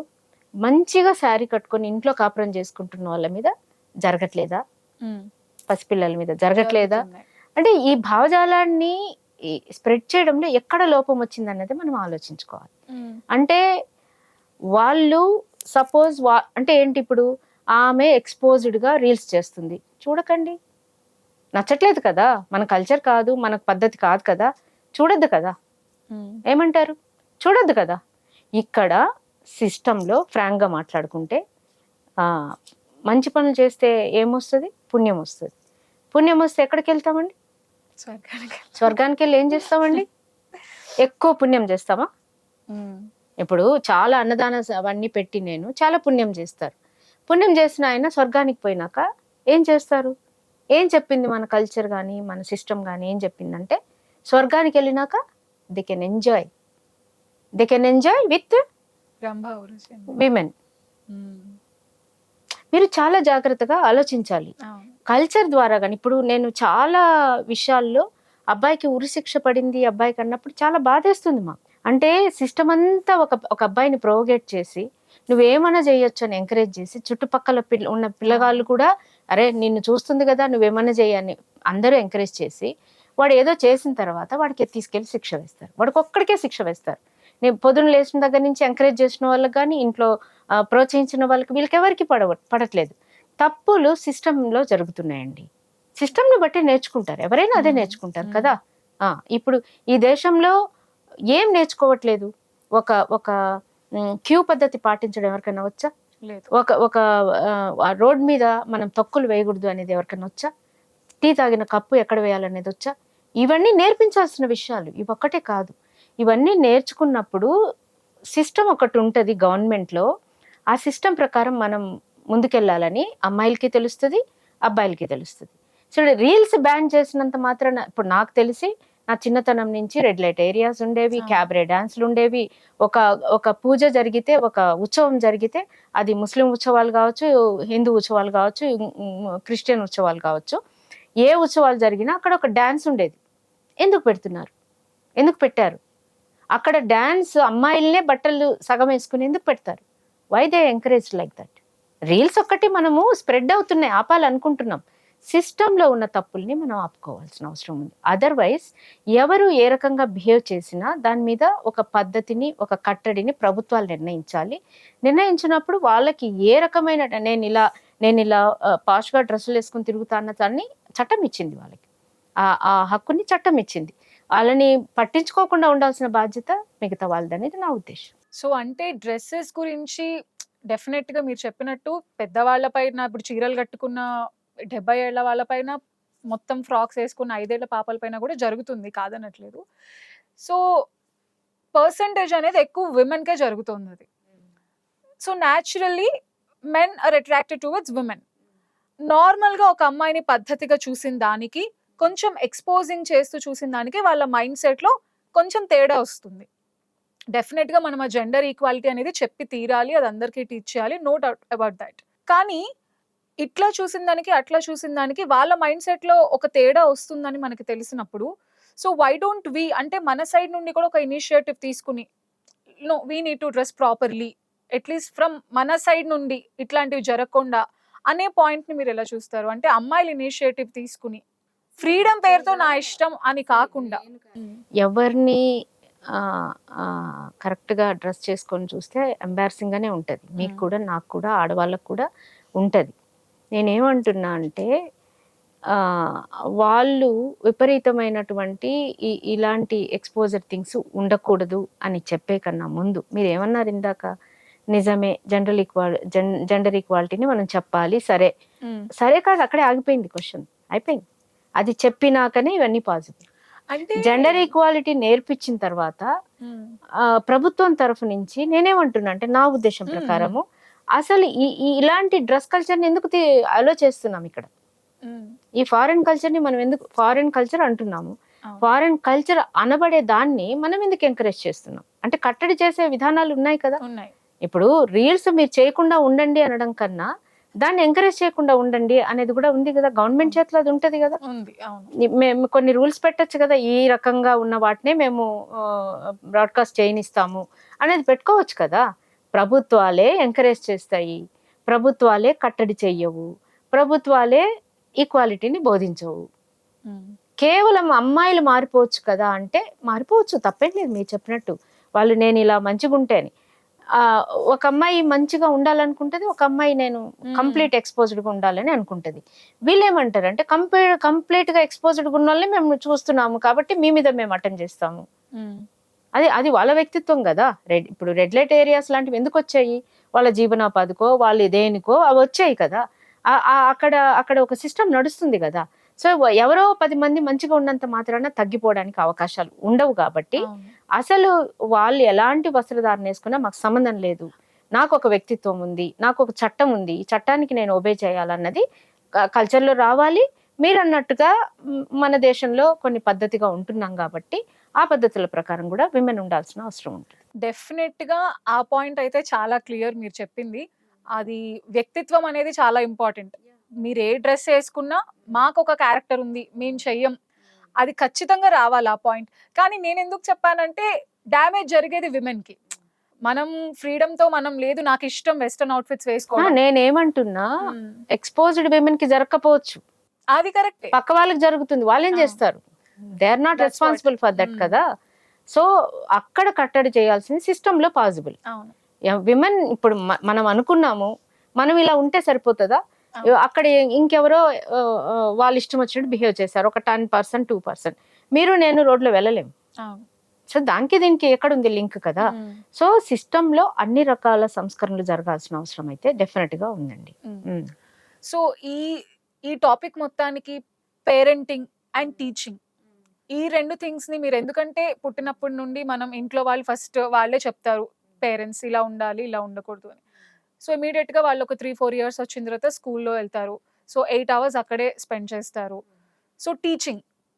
మంచిగా శారీ కట్టుకొని ఇంట్లో కాపురం చేసుకుంటున్న వాళ్ళ మీద జరగట్లేదా? పసిపిల్లల మీద జరగట్లేదా? అంటే ఈ భావజాలాన్ని స్ప్రెడ్ చేయడంలో ఎక్కడ లోపం వచ్చింది అన్నది మనం ఆలోచించుకోవాలి. అంటే వాళ్ళు సపోజ్ అంటే ఏంటి, ఇప్పుడు ఆమె ఎక్స్పోజ్డ్గా రీల్స్ చేస్తుంది, చూడకండి, నచ్చట్లేదు కదా, మన కల్చర్ కాదు, మనకు పద్ధతి కాదు కదా, చూడొద్దు కదా, ఏమంటారు? చూడొద్దు కదా. ఇక్కడ సిస్టంలో ఫ్రాంక్గా మాట్లాడుకుంటే మంచి పనులు చేస్తే ఏమొస్తుంది? పుణ్యం వస్తుంది. పుణ్యం వస్తే ఎక్కడికి వెళ్తామండి? స్వర్గానికి వెళ్ళి ఏం చేస్తామండి? ఎక్కువ పుణ్యం చేస్తామా? ఇప్పుడు చాలా అన్నదాన అవన్నీ పెట్టి నేను చాలా పుణ్యం చేస్తారు. పుణ్యం చేసిన ఆయన స్వర్గానికి పోయినాక ఏం చేస్తారు? ఏం చెప్పింది మన కల్చర్ కానీ మన సిస్టమ్ కానీ? ఏం చెప్పిందంటే స్వర్గానికి వెళ్ళినాక they can enjoy with women. మీరు చాలా జాగ్రత్తగా ఆలోచించాలి. కల్చర్ ద్వారా కానీ ఇప్పుడు నేను చాలా విషయాల్లో అబ్బాయికి ఉరిశిక్ష పడింది అబ్బాయికి అన్నప్పుడు చాలా బాధేస్తుంది మాకు. అంటే సిస్టమ్ అంతా ఒక అబ్బాయిని ప్రోవోగేట్ చేసి నువ్వేమన్నా చేయొచ్చు అని ఎంకరేజ్ చేసి చుట్టుపక్కల ఉన్న పిల్లగాళ్ళు కూడా అరే నిన్ను చూస్తుంది కదా నువ్వేమన్నా చేయని అందరూ ఎంకరేజ్ చేసి వాడు ఏదో చేసిన తర్వాత వాడికి తీసుకెళ్లి శిక్ష వేస్తారు. వాడికి ఒక్కడికే శిక్ష వేస్తారు. నేను పొద్దున్న లేచిన దగ్గర నుంచి ఎంకరేజ్ చేసిన వాళ్ళకి కానీ ఇంట్లో ప్రోత్సహించిన వాళ్ళకి వీళ్ళకెవరికి పడట్లేదు. తప్పులు సిస్టంలో జరుగుతున్నాయండి. సిస్టమ్ని బట్టి నేర్చుకుంటారు, ఎవరైనా అదే నేర్చుకుంటారు కదా. ఇప్పుడు ఈ దేశంలో ఏం నేర్చుకోవట్లేదు. ఒక క్యూ పద్ధతి పాటించడం ఎవరికైనా వచ్చా? ఒక రోడ్ మీద మనం తొక్కులు వేయకూడదు అనేది ఎవరికైనా వచ్చా? టీ తాగిన కప్పు ఎక్కడ వేయాలనేది వచ్చా? ఇవన్నీ నేర్పించాల్సిన విషయాలు. ఇవి ఒక్కటే కాదు, ఇవన్నీ నేర్చుకున్నప్పుడు సిస్టమ్ ఒకటి ఉంటుంది గవర్నమెంట్లో. ఆ సిస్టమ్ ప్రకారం మనం ముందుకెళ్ళాలని అమ్మాయిలకి తెలుస్తుంది, అబ్బాయిలకి తెలుస్తుంది. సో రీల్స్ బ్యాన్ చేసినంత మాత్రాన ఇప్పుడు నాకు తెలిసి నా చిన్నతనం నుంచి రెడ్ లైట్ ఏరియాస్ ఉండేవి, క్యాబరే డాన్స్లు ఉండేవి. ఒక పూజ జరిగితే, ఒక ఉత్సవం జరిగితే, అది ముస్లిం ఉత్సవాలు కావచ్చు, హిందూ ఉత్సవాలు కావచ్చు, క్రిస్టియన్ ఉత్సవాలు కావచ్చు, ఏ ఉత్సవాలు జరిగినా అక్కడ ఒక డాన్స్ ఉండేది. ఎందుకు పెడుతున్నారు? ఎందుకు పెట్టారు? అక్కడ డాన్స్ అమ్మాయిలనే బట్టలు సగం వేసుకుని ఎందుకు పెడతారు? Why they encourage like that? Reels ఒక్కటి మనము స్ప్రెడ్ అవుతున్నాయి, ఆపాలనుకుంటున్నాం. సిస్టంలో ఉన్న తప్పుల్ని మనం ఆపుకోవాల్సిన అవసరం ఉంది. అదర్వైజ్ ఎవరు ఏ రకంగా బిహేవ్ చేసినా దాని మీద ఒక పద్ధతిని, ఒక కట్టడిని ప్రభుత్వాలు నిర్ణయించాలి. నిర్ణయించినప్పుడు వాళ్ళకి ఏ రకమైన నేను ఇలా పాష్గా డ్రెస్సులు వేసుకుని తిరుగుతా అన్న దాన్ని చట్టం ఇచ్చింది వాళ్ళకి. ఆ హక్కుని చట్టం ఇచ్చింది. వాళ్ళని పట్టించుకోకుండా ఉండాల్సిన బాధ్యత మిగతా వాళ్ళదనేది నా ఉద్దేశం.
సో అంటే డ్రెస్సెస్ గురించి డెఫినెట్ గా మీరు చెప్పినట్టు పెద్దవాళ్ళ పైన, ఇప్పుడు చీరలు కట్టుకున్న 70 ఏళ్ల వాళ్ళ పైన, మొత్తం ఫ్రాక్స్ వేసుకున్న 5 ఏళ్ల పాపల పైన కూడా జరుగుతుంది, కాదనట్లేదు. సో పర్సంటేజ్ అనేది ఎక్కువ విమెన్ కే జరుగుతుంది అది. So naturally men are attracted towards women. Normal గా ఒక అమ్మాయిని పద్ధతిగా చూసిన దానికి, కొంచెం ఎక్స్పోజింగ్ చేస్తూ చూసిన దానికి వాళ్ళ మైండ్ సెట్ లో కొంచెం తేడా వస్తుంది. డెఫినెట్ గా మనం ఆ జెండర్ ఈక్వాలిటీ అనేది చెప్పి తీరాలి, అది అందరికీ టీచ్ చేయాలి, నో డౌట్ అబౌట్ దట్. కానీ ఇట్లా చూసిన దానికి అట్లా చూసిన దానికి వాళ్ళ మైండ్ సెట్ లో ఒక తేడా వస్తుందని మనకి తెలిసినప్పుడు, సో వై డోంట్ వి అంటే మన సైడ్ నుండి కూడా ఒక ఇనిషియేటివ్ తీసుకుని, no we need to dress properly, at least from మన సైడ్ నుండి ఇట్లాంటివి జరగకుండా అనే పాయింట్ ని మీరు ఎలా చూస్తారు? అంటే అమ్మాయిలు ఇనిషియేటివ్ తీసుకుని ఫ్రీడమ్ పేరుతో నా ఇష్టం అని కాకుండా
ఎవరిని కరెక్ట్గా డ్రెస్ చేసుకొని చూస్తే ఎంబారసింగ్ గానే ఉంటుంది. మీకు కూడా, నాకు కూడా, ఆడవాళ్ళకు కూడా ఉంటుంది. నేనేమంటున్నా అంటే వాళ్ళు విపరీతమైనటువంటి ఇలాంటి ఎక్స్పోజర్ థింగ్స్ ఉండకూడదు అని చెప్పే కన్నా ముందు మీరు ఏమన్నారు ఇందాక, నిజమే జెండర్ ఈక్వాలిటీని మనం చెప్పాలి, సరే కాదు, అక్కడే ఆగిపోయింది క్వశ్చన్, అయిపోయింది. అది చెప్పినాకనే ఇవన్నీ పాసిబుల్. అంటే జెండర్ ఈక్వాలిటీ నేర్పించిన తర్వాత ప్రభుత్వం తరఫు నుంచి నేనేమంటున్నా అంటే నా ఉద్దేశం ప్రకారము అసలు ఇలాంటి డ్రెస్ కల్చర్ని ఎందుకు అలో చేస్తున్నాం ఇక్కడ? ఈ ఫారెన్ కల్చర్ని మనం ఎందుకు ఫారెన్ కల్చర్ అంటున్నాము? ఫారెన్ కల్చర్ అనబడే దాన్ని మనం ఎందుకు ఎంకరేజ్ చేస్తున్నాం? అంటే కట్టడి చేసే విధానాలు ఉన్నాయి కదా. ఇప్పుడు రీల్స్ మీరు చేయకుండా ఉండండి అనడం కన్నా దాన్ని ఎంకరేజ్ చేయకుండా ఉండండి అనేది కూడా ఉంది కదా, గవర్నమెంట్ చేతిలో అది ఉంటది కదా. మేము కొన్ని రూల్స్ పెట్టచ్చు కదా, ఈ రకంగా ఉన్న వాటినే మేము బ్రాడ్కాస్ట్ చేయనిస్తాము అనేది పెట్టుకోవచ్చు కదా. ప్రభుత్వాలే ఎంకరేజ్ చేస్తాయి, ప్రభుత్వాలే కట్టడి చెయ్యవు, ప్రభుత్వాలే ఈక్వాలిటీని బోధించవు. కేవలం అమ్మాయిలు మారిపోవచ్చు కదా అంటే మారిపోవచ్చు, తప్పేం లేదు. మీరు చెప్పినట్టు వాళ్ళు నేను ఇలా మంచిగా ఉంటేని, ఒక అమ్మాయి మంచిగా ఉండాలనుకుంటది, ఒక అమ్మాయి నేను కంప్లీట్ ఎక్స్పోజ్డ్గా ఉండాలని అనుకుంటది. వీళ్ళేమంటారు అంటే కంప్లీట్ గా ఎక్స్పోజ్డ్గా ఉన్న వాళ్ళని మేము చూస్తున్నాము కాబట్టి మీ మీద మేము అటెండ్ చేస్తాము. అది వాళ్ళ వ్యక్తిత్వం కదా. ఇప్పుడు రెడ్ లైట్ ఏరియాస్ లాంటివి ఎందుకు వచ్చాయి? వాళ్ళ జీవనోపాధికో వాళ్ళు దేనికో అవి వచ్చాయి కదా. అక్కడ ఒక సిస్టమ్ నడుస్తుంది కదా. సో ఎవరో 10 మంది మంచిగా ఉన్నంత మాత్రాన తగ్గిపోవడానికి అవకాశాలు ఉండవు. కాబట్టి అసలు వాళ్ళు ఎలాంటి వస్త్రధారణ వేసుకున్నా మాకు సంబంధం లేదు, నాకు ఒక వ్యక్తిత్వం ఉంది, నాకు ఒక చట్టం ఉంది, ఈ చట్టానికి నేను ఒబే చేయాలన్నది కల్చర్లో రావాలి. మీరు అన్నట్టుగా మన దేశంలో కొన్ని పద్ధతిగా ఉంటున్నాం కాబట్టి ఆ పద్ధతుల ప్రకారం కూడా విమెన్ ఉండాల్సిన అవసరం ఉంటుంది.
డెఫినెట్ గా ఆ పాయింట్ అయితే చాలా క్లియర్ మీరు చెప్పింది. అది వ్యక్తిత్వం అనేది చాలా ఇంపార్టెంట్. మీరు ఏ డ్రెస్ వేసుకున్నా మాకు ఒక క్యారెక్టర్ ఉంది, మేము చెయ్యం, అది ఖచ్చితంగా రావాలి ఆ పాయింట్. కానీ నేను ఎందుకు చెప్పానంటే డ్యామేజ్ జరిగేది విమెన్ కి. మనం ఫ్రీడమ్ తో మనం లేదు నాకు ఇష్టం వెస్టర్న్ అవుట్ఫిట్స్ వేసుకోవడం.
నేనేమంటున్నా, ఎక్స్పోజ్డ్ విమెన్ కి జరగకపోవచ్చు,
అది కరెక్ట్,
పక్క వాళ్ళకి జరుగుతుంది, వాళ్ళు ఏం చేస్తారు, they are not responsible for that కదా. సో అక్కడ కట్టడి చేయాల్సింది సిస్టమ్ లో పాసిబుల్. విమెన్ ఇప్పుడు మనం అనుకున్నాము మనం ఇలా ఉంటే సరిపోతుందా, అక్కడ ఇంకెవరో వాళ్ళు ఇష్టం వచ్చినట్టు బిహేవ్ చేశారు, ఒక 10%, 2%, మీరు నేను రోడ్లో వెళ్ళలేము. సో దానికి దీనికి ఎక్కడుంది లింక్ కదా. సో సిస్టమ్ లో అన్ని రకాల సంస్కరణలు జరగాల్సిన అవసరం అయితే డెఫినెట్ గా ఉందండి.
సో ఈ టాపిక్ మొత్తానికి పేరెంటింగ్ అండ్ టీచింగ్, ఈ రెండు థింగ్స్ ని మీరు, ఎందుకంటే పుట్టినప్పటి నుండి మనం ఇంట్లో వాళ్ళు ఫస్ట్ వాళ్ళే చెప్తారు పేరెంట్స్ ఇలా ఉండాలి ఇలా ఉండకూడదు అని. సో ఇమీడియట్ గా వాళ్ళు ఒక 3-4 ఇయర్స్ వచ్చిన తర్వాత స్కూల్లో వెళ్తారు. సో 8 hours అక్కడే స్పెండ్ చేస్తారు. సో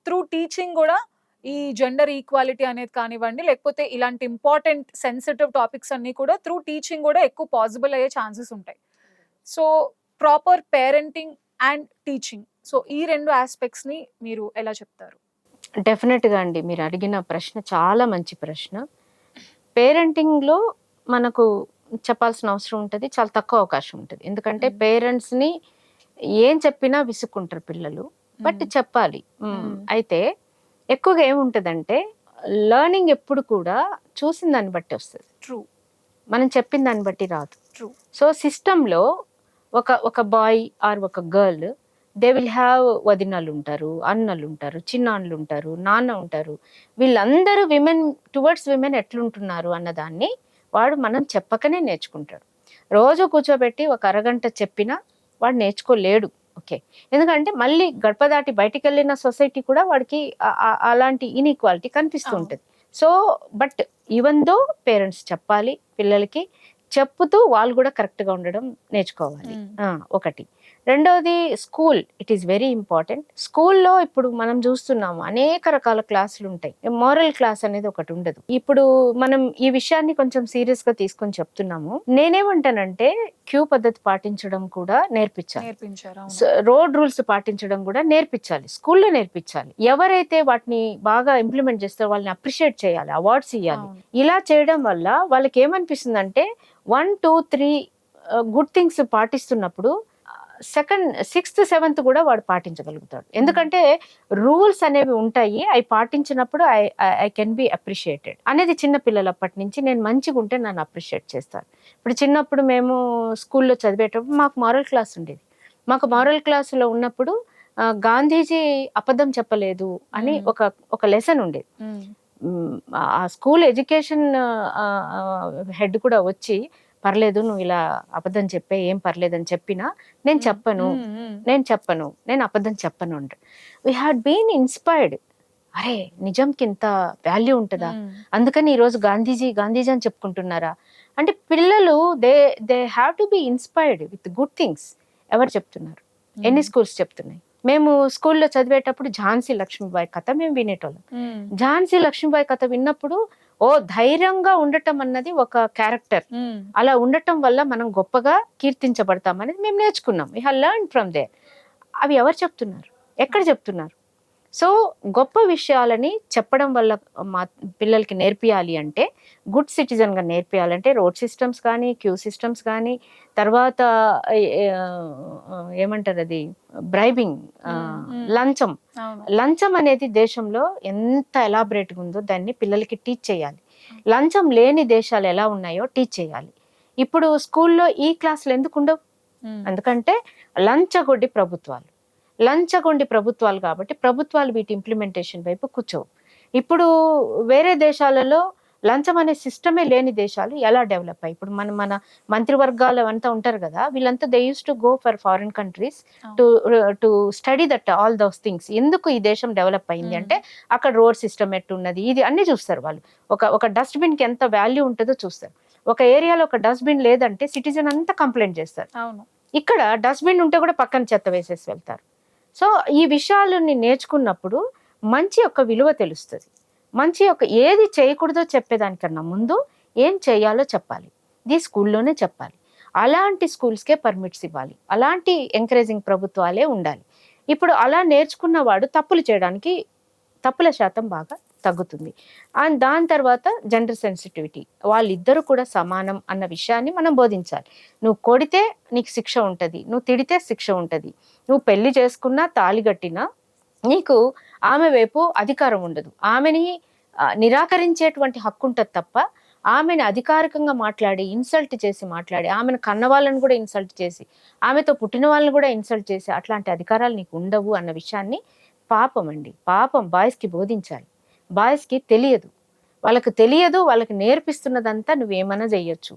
త్రూ టీచింగ్ కూడా ఈ జెండర్ ఈక్వాలిటీ అనేది కానివ్వండి, లేకపోతే ఇలాంటి ఇంపార్టెంట్ సెన్సిటివ్ టాపిక్స్ అన్ని కూడా త్రూ టీచింగ్ కూడా ఎక్కువ పాసిబుల్ అయ్యే ఛాన్సెస్ ఉంటాయి. So proper parenting and teaching, so ఈ రెండు ఆస్పెక్ట్స్ ని మీరు ఎలా చెప్తారు?
డెఫినెట్ గా అండి, మీరు అడిగిన ప్రశ్న చాలా మంచి ప్రశ్న. పేరెంటింగ్ లో మనకు చెప్పాల్సిన అవసరం ఉంటుంది, చాలా తక్కువ అవకాశం ఉంటుంది. ఎందుకంటే పేరెంట్స్ ని ఏం చెప్పినా విసుక్కుంటారు పిల్లలు, బట్ చెప్పాలి. అయితే ఎక్కువగా ఏముంటదంటే లెర్నింగ్ ఎప్పుడు కూడా చూసిన దాన్ని బట్టి వస్తుంది,
ట్రూ,
మనం చెప్పిన దాన్ని బట్టి రాదు.
ట్రూ.
సో సిస్టంలో ఒక బాయ్ ఆర్ ఒక గర్ల్, దే విల్ హ్యావ్ వదినలు ఉంటారు, అన్నలు ఉంటారు, చిన్నాన్నలు ఉంటారు, నాన్న ఉంటారు. వీళ్ళందరూ విమెన్ టువర్డ్స్ విమెన్ ఎట్లుంటున్నారు అన్నదాన్ని వాడు మనం చెప్పకనే నేర్చుకుంటాడు. రోజు కూర్చోబెట్టి ఒక అరగంట చెప్పినా వాడు నేర్చుకోలేడు. ఓకే, ఎందుకంటే మళ్ళీ గడప దాటి బయటికి వెళ్ళిన సొసైటీ కూడా వాడికి అలాంటి ఇన్ఈక్వాలిటీ కనిపిస్తూ ఉంటుంది. So but even though parents చెప్పాలి పిల్లలకి, చెప్పుతూ వాళ్ళు కూడా కరెక్ట్ గా ఉండడం నేర్చుకోవాలి. ఒకటి. రెండవది school, it is very important. స్కూల్లో ఇప్పుడు మనం చూస్తున్నాము అనేక రకాల క్లాసులు ఉంటాయి, మోరల్ క్లాస్ అనేది ఒకటి ఉండదు. ఇప్పుడు మనం ఈ విషయాన్ని కొంచెం సీరియస్ గా తీసుకొని చెప్తున్నాము. నేనేమంటానంటే క్యూ పద్ధతి పాటించడం కూడా నేర్పించాలి, రోడ్ రూల్స్ పాటించడం కూడా నేర్పించాలి, స్కూల్లో నేర్పించాలి. ఎవరైతే వాటిని బాగా ఇంప్లిమెంట్ చేస్తారో వాళ్ళని అప్రిషియేట్ చేయాలి, అవార్డ్స్ ఇవ్వాలి. ఇలా చేయడం వల్ల వాళ్ళకి ఏమనిపిస్తుందంటే 1, 2, 3 good things పాటిస్తున్నప్పుడు second, 6th, 7th కూడా వాడు పాటించగలుగుతాడు. ఎందుకంటే రూల్స్ అనేవి ఉంటాయి, అవి పాటించినప్పుడు ఐ కెన్ బి అప్రిషియేటెడ్ అనేది చిన్న పిల్లలప్పటి నుంచి నేను మంచిగా ఉంటే నన్ను అప్రిషియేట్ చేస్తాను. ఇప్పుడు చిన్నప్పుడు మేము స్కూల్లో చదివేటప్పుడు మాకు మారల్ క్లాస్ ఉండేది. మాకు మారల్ క్లాసులో ఉన్నప్పుడు గాంధీజీ అబద్ధం చెప్పలేదు అని ఒక లెసన్ ఉండేది. ఆ స్కూల్ ఎడ్యుకేషన్ హెడ్ కూడా వచ్చి, పర్లేదు నువ్వు ఇలా అబద్ధం చెప్పే, ఏం పర్లేదు అని చెప్పినా నేను చెప్పను, నేను అబద్ధం చెప్పను అంట. వీ హ్యాడ్ బీన్ ఇన్స్పైర్డ్, అరే నిజంకి ఇంత వాల్యూ ఉంటుందా, అందుకని ఈరోజు గాంధీజీ అని చెప్పుకుంటున్నారా అంటే పిల్లలు they have to be inspired with good things. ఎవరు చెప్తున్నారు? ఎన్ని స్కూల్స్ చెప్తున్నాయి? మేము స్కూల్లో చదివేటప్పుడు ఝాన్సీ లక్ష్మీబాయి కథ మేము వినేటోళ్ళం. ఝాన్సీ లక్ష్మీబాయి కథ విన్నప్పుడు ధైర్యంగా ఉండటం అన్నది ఒక క్యారెక్టర్, అలా ఉండటం వల్ల మనం గొప్పగా కీర్తించబడతాం అనేది మేము నేర్చుకున్నాం. We have learned from there. అవి ఎవరు చెప్తున్నారు? ఎక్కడ చెప్తున్నారు? సో గొప్ప విషయాలని చెప్పడం వల్ల మా పిల్లలకి నేర్పియాలి అంటే, గుడ్ సిటిజన్గా నేర్పియాలంటే రోడ్ సిస్టమ్స్ కానీ, క్యూ సిస్టమ్స్ కానీ, తర్వాత ఏమంటారు అది బ్రైబింగ్, లంచం అనేది దేశంలో ఎంత ఎలాబరేట్గా ఉందో దాన్ని పిల్లలకి టీచ్ చేయాలి. లంచం లేని దేశాలు ఎలా ఉన్నాయో టీచ్ చేయాలి. ఇప్పుడు స్కూల్లో ఈ క్లాసులు ఎందుకు ఉండవు? ఎందుకంటే లంచగొడ్డి ప్రభుత్వాలు కాబట్టి ప్రభుత్వాలు వీటి ఇంప్లిమెంటేషన్ వైపు కూర్చోవు. ఇప్పుడు వేరే దేశాలలో లంచం అనే సిస్టమే లేని దేశాలు ఎలా డెవలప్ అయ్యి, ఇప్పుడు మన మంత్రివర్గాలు అంతా ఉంటారు కదా, వీళ్ళంతా they use to go for foreign countries to study that all those things. ఎందుకు ఈ దేశం డెవలప్ అయింది అంటే అక్కడ రోడ్ సిస్టమ్ ఎట్టున్నది, ఇది అన్ని చూస్తారు వాళ్ళు. ఒక డస్ట్బిన్ కి ఎంత వాల్యూ ఉంటుందో చూస్తారు. ఒక ఏరియాలో ఒక డస్ట్బిన్ లేదంటే సిటిజన్ అంతా కంప్లైంట్ చేస్తారు. ఇక్కడ డస్ట్బిన్ ఉంటే కూడా పక్కన చెత్త వేసేసి వెళ్తారు. సో ఈ విషయాలని నేర్చుకున్నప్పుడు మంచి యొక్క విలువ తెలుస్తుంది. మంచి యొక్క ఏది చేయకూడదో చెప్పేదానికన్నా ముందు ఏం చేయాలో చెప్పాలి, ఇది స్కూల్లోనే చెప్పాలి. అలాంటి స్కూల్స్కే పర్మిట్స్ ఇవ్వాలి, అలాంటి ఎంకరేజింగ్ ప్రభుత్వాలే ఉండాలి. ఇప్పుడు అలా నేర్చుకున్న వాడు తప్పులు చేయడానికి తప్పుల శాతం బాగా తగ్గుతుంది. అండ్ దాని తర్వాత జెండర్ సెన్సిటివిటీ, వాళ్ళిద్దరూ కూడా సమానం అన్న విషయాన్ని మనం బోధించాలి. నువ్వు కొడితే నీకు శిక్ష ఉంటుంది, నువ్వు తిడితే శిక్ష ఉంటుంది, నువ్వు పెళ్లి చేసుకున్నా తాళి కట్టినా నీకు ఆమె వైపు అధికారం ఉండదు. ఆమెని నిరాకరించేటువంటి హక్కు ఉంటుంది తప్ప ఆమెను అధికారికంగా మాట్లాడి ఇన్సల్ట్ చేసి మాట్లాడి ఆమెను కన్న వాళ్ళని కూడా ఇన్సల్ట్ చేసి ఆమెతో పుట్టిన వాళ్ళని కూడా ఇన్సల్ట్ చేసి అట్లాంటి అధికారాలు నీకు ఉండవు అన్న విషయాన్ని పాపం అండి, పాపం బాయ్స్కి బోధించాలి. బాయ్స్కి తెలియదు, వాళ్ళకి తెలియదు, వాళ్ళకి నేర్పిస్తున్నదంతా నువ్వేమన్నా చెయ్యొచ్చు.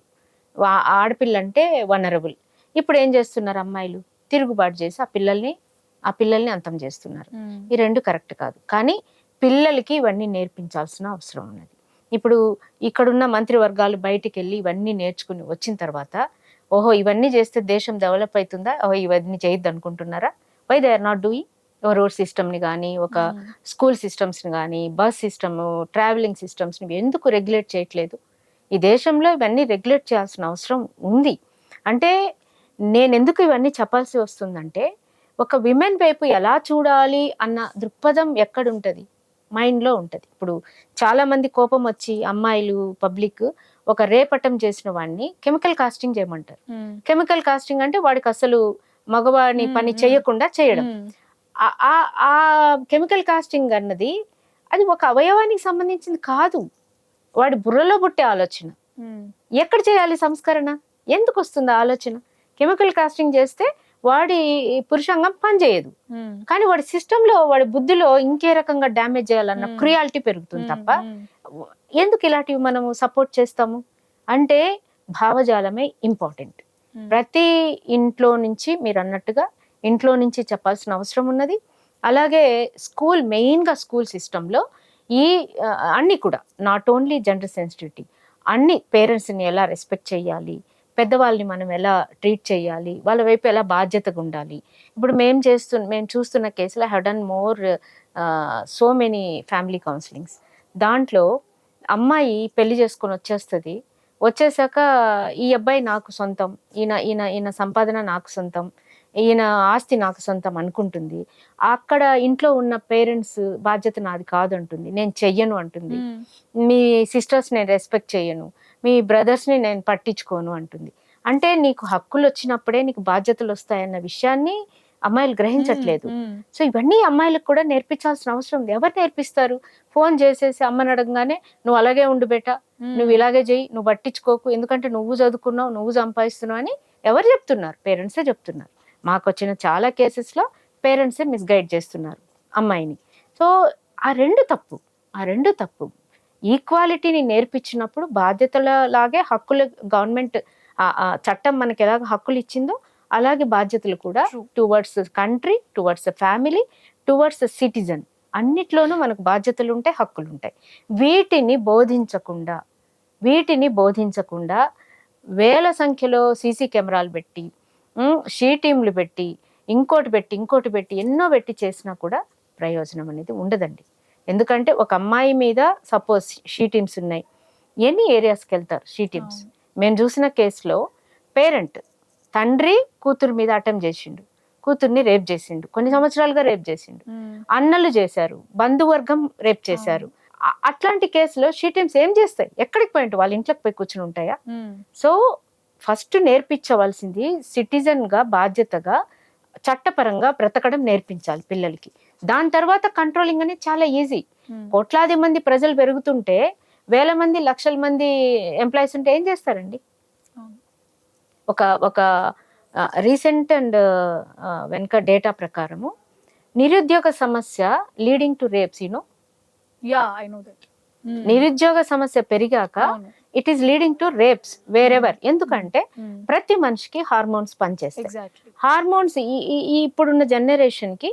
ఆడపిల్ల అంటే వనరబుల్. ఇప్పుడు ఏం చేస్తున్నారు అమ్మాయిలు, తిరుగుబాటు చేసి ఆ పిల్లల్ని అంతం చేస్తున్నారు. ఈ రెండు కరెక్ట్ కాదు. కానీ పిల్లలకి ఇవన్నీ నేర్పించాల్సిన అవసరం ఉన్నది. ఇప్పుడు ఇక్కడున్న మంత్రివర్గాలు బయటికి వెళ్ళి ఇవన్నీ నేర్చుకుని వచ్చిన తర్వాత ఓహో ఇవన్నీ చేస్తే దేశం డెవలప్ అవుతుందా, ఓహో ఇవన్నీ చేయొద్దు అనుకుంటున్నారా? Why they are not doing? Road సిస్టమ్ని కానీ, ఒక స్కూల్ సిస్టమ్స్ని కానీ, బస్ సిస్టమ్, ట్రావెలింగ్ సిస్టమ్స్ని ఎందుకు రెగ్యులేట్ చేయట్లేదు? ఈ దేశంలో ఇవన్నీ రెగ్యులేట్ చేయాల్సిన అవసరం ఉంది. అంటే నేను ఎందుకు ఇవన్నీ చెప్పాల్సి వస్తుందంటే ఒక విమెన్ వైపు ఎలా చూడాలి అన్న దృక్పథం ఎక్కడుంటుంది, మైండ్లో ఉంటుంది. ఇప్పుడు చాలా మంది కోపం వచ్చి అమ్మాయిలు పబ్లిక్ ఒక రేపటం చేసిన వాడిని కెమికల్ కాస్టింగ్ చేయమంటారు. కెమికల్ కాస్టింగ్ అంటే వాడికి అసలు మగవాడిని పని చేయకుండా చేయడం. ఆ కెమికల్ కాస్టింగ్ అన్నది అది ఒక అవయవానికి సంబంధించింది కాదు, వాడి బుర్రలో పుట్టే ఆలోచన. ఎక్కడ చేయాలి సంస్కరణ, ఎందుకు వస్తుంది ఆలోచన? కెమికల్ కాస్టింగ్ చేస్తే వాడి పురుషాంగం పనిచేయదు, కానీ వాడి సిస్టంలో వాడి బుద్ధిలో ఇంకే రకంగా డ్యామేజ్ చేయాలన్న క్రియాలిటీ పెరుగుతుంది తప్ప ఎందుకు ఇలాంటివి మనము సపోర్ట్ చేస్తాము? అంటే భావజాలమే ఇంపార్టెంట్. ప్రతి ఇంట్లో నుంచి మీరు అన్నట్టుగా ఇంట్లో నుంచి చెప్పాల్సిన అవసరం ఉన్నది. అలాగే స్కూల్, మెయిన్గా స్కూల్ సిస్టంలో ఈ అన్నీ కూడా నాట్ ఓన్లీ జెండర్ సెన్సిటివిటీ, అన్ని పేరెంట్స్ని ఎలా రెస్పెక్ట్ చేయాలి, పెద్దవాళ్ళని మనం ఎలా ట్రీట్ చేయాలి, వాళ్ళ వైపు ఎలా బాధ్యతగా ఉండాలి. ఇప్పుడు మేము చూస్తున్న కేసులో have done more so many family counsellings. దాంట్లో అమ్మాయి పెళ్లి చేసుకొని వచ్చేసాక ఈ అబ్బాయి నాకు సొంతం, ఈయన సంపాదన నాకు సొంతం, ఈయన ఆస్తి నాకు సొంతం అనుకుంటుంది. అక్కడ ఇంట్లో ఉన్న పేరెంట్స్ బాధ్యత నాది కాదు అంటుంది, నేను చెయ్యను అంటుంది. మీ సిస్టర్స్ నేను రెస్పెక్ట్ చేయను, మీ బ్రదర్స్ని నేను పట్టించుకోను అంటుంది. అంటే నీకు హక్కులు వచ్చినప్పుడే నీకు బాధ్యతలు వస్తాయన్న విషయాన్ని అమ్మాయిలు గ్రహించట్లేదు. సో ఇవన్నీ అమ్మాయిలకు కూడా నేర్పించాల్సిన అవసరం ఉంది. ఎవరు నేర్పిస్తారు? ఫోన్ చేసేసి అమ్మని అడగగానే నువ్వు అలాగే ఉండు బేట, నువ్వు ఇలాగే చెయ్యి, నువ్వు పట్టించుకోకు, ఎందుకంటే నువ్వు చదువుకున్నావు, నువ్వు సంపాదిస్తున్నావు అని ఎవరు చెప్తున్నారు? పేరెంట్సే చెప్తున్నారు. మాకు వచ్చిన చాలా కేసెస్లో పేరెంట్సే మిస్గైడ్ చేస్తున్నారు అమ్మాయిని. సో ఆ రెండు తప్పు. ఈక్వాలిటీని నేర్పించినప్పుడు బాధ్యతల లాగే హక్కులు, గవర్నమెంట్ చట్టం మనకి ఎలాగ హక్కులు ఇచ్చిందో అలాగే బాధ్యతలు కూడా towards country, towards family, towards citizen, అన్నిట్లోనూ మనకు బాధ్యతలు ఉంటాయి, హక్కులు ఉంటాయి. వీటిని బోధించకుండా వేల సంఖ్యలో సీసీ కెమెరాలు పెట్టి, షీ టీంలు పెట్టి, ఇంకోటి పెట్టి ఎన్నో పెట్టి చేసినా కూడా ప్రయోజనం అనేది ఉండదండి. ఎందుకంటే ఒక అమ్మాయి మీద సపోజ్ షీ టీమ్స్ ఉన్నాయి, ఎన్ని ఏరియాస్కి వెళ్తారు షీ టీమ్స్? మేము చూసిన కేసులో పేరెంట్, తండ్రి కూతురు మీద అటెంప్ట్ చేసిండు, కూతుర్ని రేప్ చేసిండు, కొన్ని సంవత్సరాలుగా రేప్ చేసిండు, అన్నలు చేశారు, బంధువర్గం రేప్ చేశారు. అట్లాంటి కేసులో షీ టీమ్స్ ఏం చేస్తాయి? ఎక్కడికి పోయింటు వాళ్ళ ఇంట్లోకి పోయి కూర్చుని ఉంటాయా? సో ఫస్ట్ నేర్పించవలసింది సిటిజన్ గా, బాధ్యతగా, చట్టపరంగా బ్రతకడం నేర్పించాలి పిల్లలకి. దాని తర్వాత కంట్రోలింగ్ అనేది చాలా ఈజీ. కోట్లాది మంది ప్రజలు పెరుగుతుంటే, వేల మంది, లక్షల మంది ఎంప్లాయీస్ ఉంటే ఏం చేస్తారండి? ఒక రీసెంట్ అండ్ వెనక డేటా ప్రకారము నిరుద్యోగ సమస్య లీడింగ్ టు రేప్స్, నిరుద్యోగ సమస్య పెరిగాక it is leading to rapes wherever. ఎందుకంటే ప్రతి మనిషికి హార్మోన్స్ పనిచేస్తాయి. హార్మోన్స్ ఇప్పుడున్న జనరేషన్ కి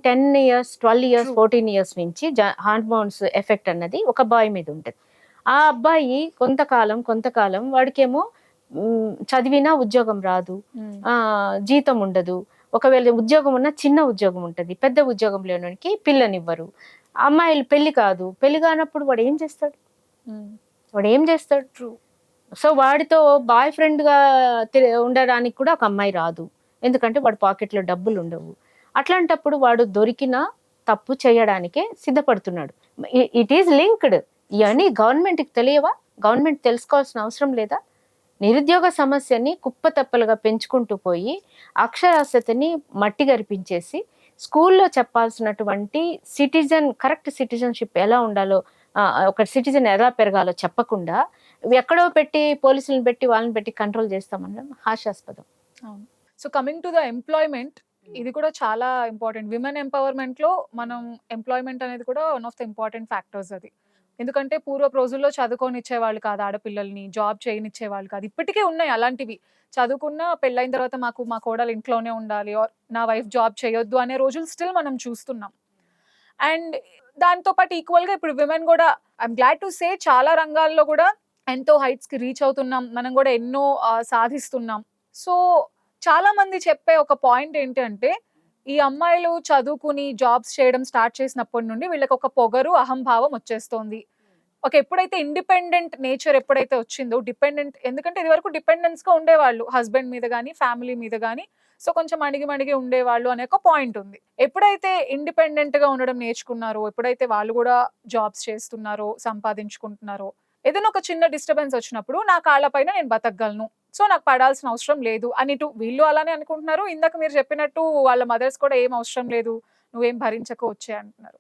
10 years, 12 years, 14 years నుంచి హార్మోన్స్ ఎఫెక్ట్ అన్నది ఒక అబ్బాయి మీద ఉంటుంది. ఆ అబ్బాయి కొంతకాలం వాడికేమో చదివినా ఉద్యోగం రాదు, జీతం ఉండదు, ఒకవేళ ఉద్యోగం ఉన్నా చిన్న ఉద్యోగం ఉంటుంది, పెద్ద ఉద్యోగం లేనికి పిల్లనివ్వరు, అమ్మాయిలు పెళ్లి కానప్పుడు వాడు ఏం చేస్తాడు? సో వాడితో బాయ్ ఫ్రెండ్గా ఉండడానికి కూడా ఒక అమ్మాయి రాదు, ఎందుకంటే వాడు పాకెట్లో డబ్బులు ఉండవు. అట్లాంటప్పుడు వాడు దొరికిన తప్పు చేయడానికే సిద్ధపడుతున్నాడు. It is linked. ఇవన్నీ గవర్నమెంట్కి తెలియవా? గవర్నమెంట్ తెలుసుకోవాల్సిన అవసరం లేదా? నిరుద్యోగ సమస్యని కుప్పతప్పలుగా పెంచుకుంటూ పోయి అక్షరాస్యతని మట్టి గరిపించేసి స్కూల్లో చెప్పాల్సినటువంటి కరెక్ట్ సిటిజన్షిప్ ఎలా ఉండాలో, ఒక సిటిజన్ ఎలా పెరగాలో చెప్పకుండా ఎక్కడో పెట్టి పోలీసులను పెట్టి వాళ్ళని పెట్టి కంట్రోల్ చేస్తామనడం హాస్యాస్పదం.
So coming to the employment, ఇది కూడా చాలా ఇంపార్టెంట్. విమెన్ ఎంపవర్మెంట్ లో మనం ఎంప్లాయ్మెంట్ అనేది కూడా one of the important factors అది. ఎందుకంటే పూర్వపు రోజుల్లో చదువుకోనిచ్చేవాళ్ళు కాదు, ఆడపిల్లల్ని జాబ్ చేయనిచ్చేవాళ్ళు కాదు. ఇప్పటికే ఉన్నాయి అలాంటివి. చదువుకున్న పెళ్ళైన తర్వాత మా కోడలు ఇంట్లోనే ఉండాలి, ఆర్ నా వైఫ్ జాబ్ చేయొద్దు అనే రోజులు స్టిల్ మనం చూస్తున్నాం. అండ్ దాంతో పాటు ఈక్వల్ గా ఇప్పుడు విమెన్ కూడా, ఐఎమ్ గ్లాడ్ టు సే, చాలా రంగాల్లో కూడా ఎంతో హైట్స్ కి రీచ్ అవుతున్నాం, మనం కూడా ఎన్నో సాధిస్తున్నాం. సో చాలా మంది చెప్పే ఒక పాయింట్ ఏంటంటే, ఈ అమ్మాయిలు చదువుకుని జాబ్స్ చేయడం స్టార్ట్ చేసినప్పటి నుండి వీళ్ళకి ఒక పొగరు, అహంభావం వచ్చేస్తోంది. ఎప్పుడైతే ఇండిపెండెంట్ నేచర్ ఎప్పుడైతే వచ్చిందో, డిపెండెంట్, ఎందుకంటే ఇది వరకు డిపెండెన్స్ గా ఉండేవాళ్ళు హస్బెండ్ మీద కానీ ఫ్యామిలీ మీద కానీ, సో కొంచెం అణిగి ఉండేవాళ్ళు అనే ఒక పాయింట్ ఉంది. ఎప్పుడైతే ఇండిపెండెంట్ గా ఉండడం నేర్చుకున్నారో, ఎప్పుడైతే వాళ్ళు కూడా జాబ్స్ చేస్తున్నారో, సంపాదించుకుంటున్నారో, ఏదైనా ఒక చిన్న డిస్టర్బెన్స్ వచ్చినప్పుడు నా కాళ్ళపైన నేను బతకగలను, సో నాకు పడాల్సిన అవసరం లేదు అని వీళ్ళు అలానే అనుకుంటున్నారు. ఇందాక మీరు చెప్పినట్టు వాళ్ళ మదర్స్ కూడా ఏం అవసరం లేదు, నువ్వేం భరించకు వచ్చే అంటున్నారు.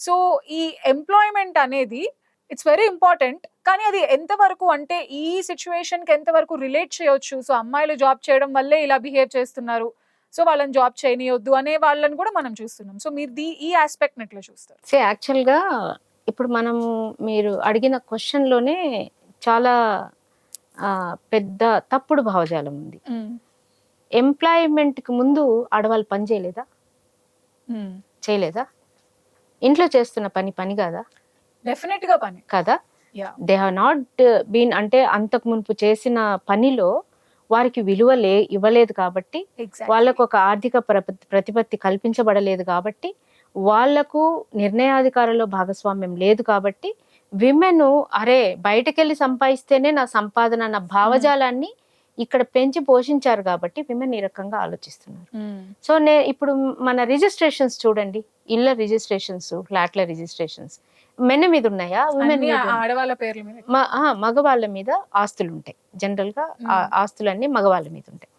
సో ఈ ఎంప్లాయ్మెంట్ అనేది ఇట్స్ వెరీ ఇంపార్టెంట్. కానీ అది ఎంతవరకు, అంటే ఈ సిచ్యువేషన్ కి ఎంతవరకు రిలేట్ చేయొచ్చు? సో అమ్మాయిలు జాబ్ చేయడం వల్లే ఇలా బిహేవ్ చేస్తున్నారు, సో వాళ్ళని జాబ్ చేయనియొద్దు అనే వాళ్ళని కూడా మనం చూస్తున్నాం. సో మీరు ఈ ఆస్పెక్ట్ ఎట్లా చూస్తారు?
యాక్చువల్గా ఇప్పుడు మీరు అడిగిన క్వశ్చన్లోనే చాలా పెద్ద తప్పుడు భావజాలం ఉంది. ఎంప్లాయ్మెంట్కి ముందు ఆడవాళ్ళు పని చేయలేదా? చేయలేదా? ఇంట్లో చేస్తున్న పని కాదా?
డెఫినెట్ గా పని
కదా. దే హ్యావ్ నాట్ బీన్, అంటే అంతకు మునుపు చేసిన పనిలో వారికి విలువ ఇవ్వలేదు కాబట్టి, వాళ్ళకు ఒక ఆర్థిక ప్రతిపత్తి కల్పించబడలేదు కాబట్టి, వాళ్లకు నిర్ణయాధికారంలో భాగస్వామ్యం లేదు కాబట్టి, విమెన్ అరే బయటకెళ్ళి సంపాదిస్తేనే నా సంపాదన అన్న భావజాలాన్ని ఇక్కడ పెంచి పోషించారు కాబట్టి విమెన్ ఈ రకంగా ఆలోచిస్తున్నారు. సో ఇప్పుడు మన రిజిస్ట్రేషన్స్ చూడండి, ఇళ్ళ రిజిస్ట్రేషన్స్, ఫ్లాట్ల రిజిస్ట్రేషన్స్ మెన్ మీద ఉన్నాయా? విమెన్ మీద,
ఆడవాళ్ళ పేర్ల మీద,
మగవాళ్ళ మీద ఆస్తులు ఉంటాయి. జనరల్ గా ఆస్తులన్నీ మగవాళ్ళ మీద ఉంటాయి.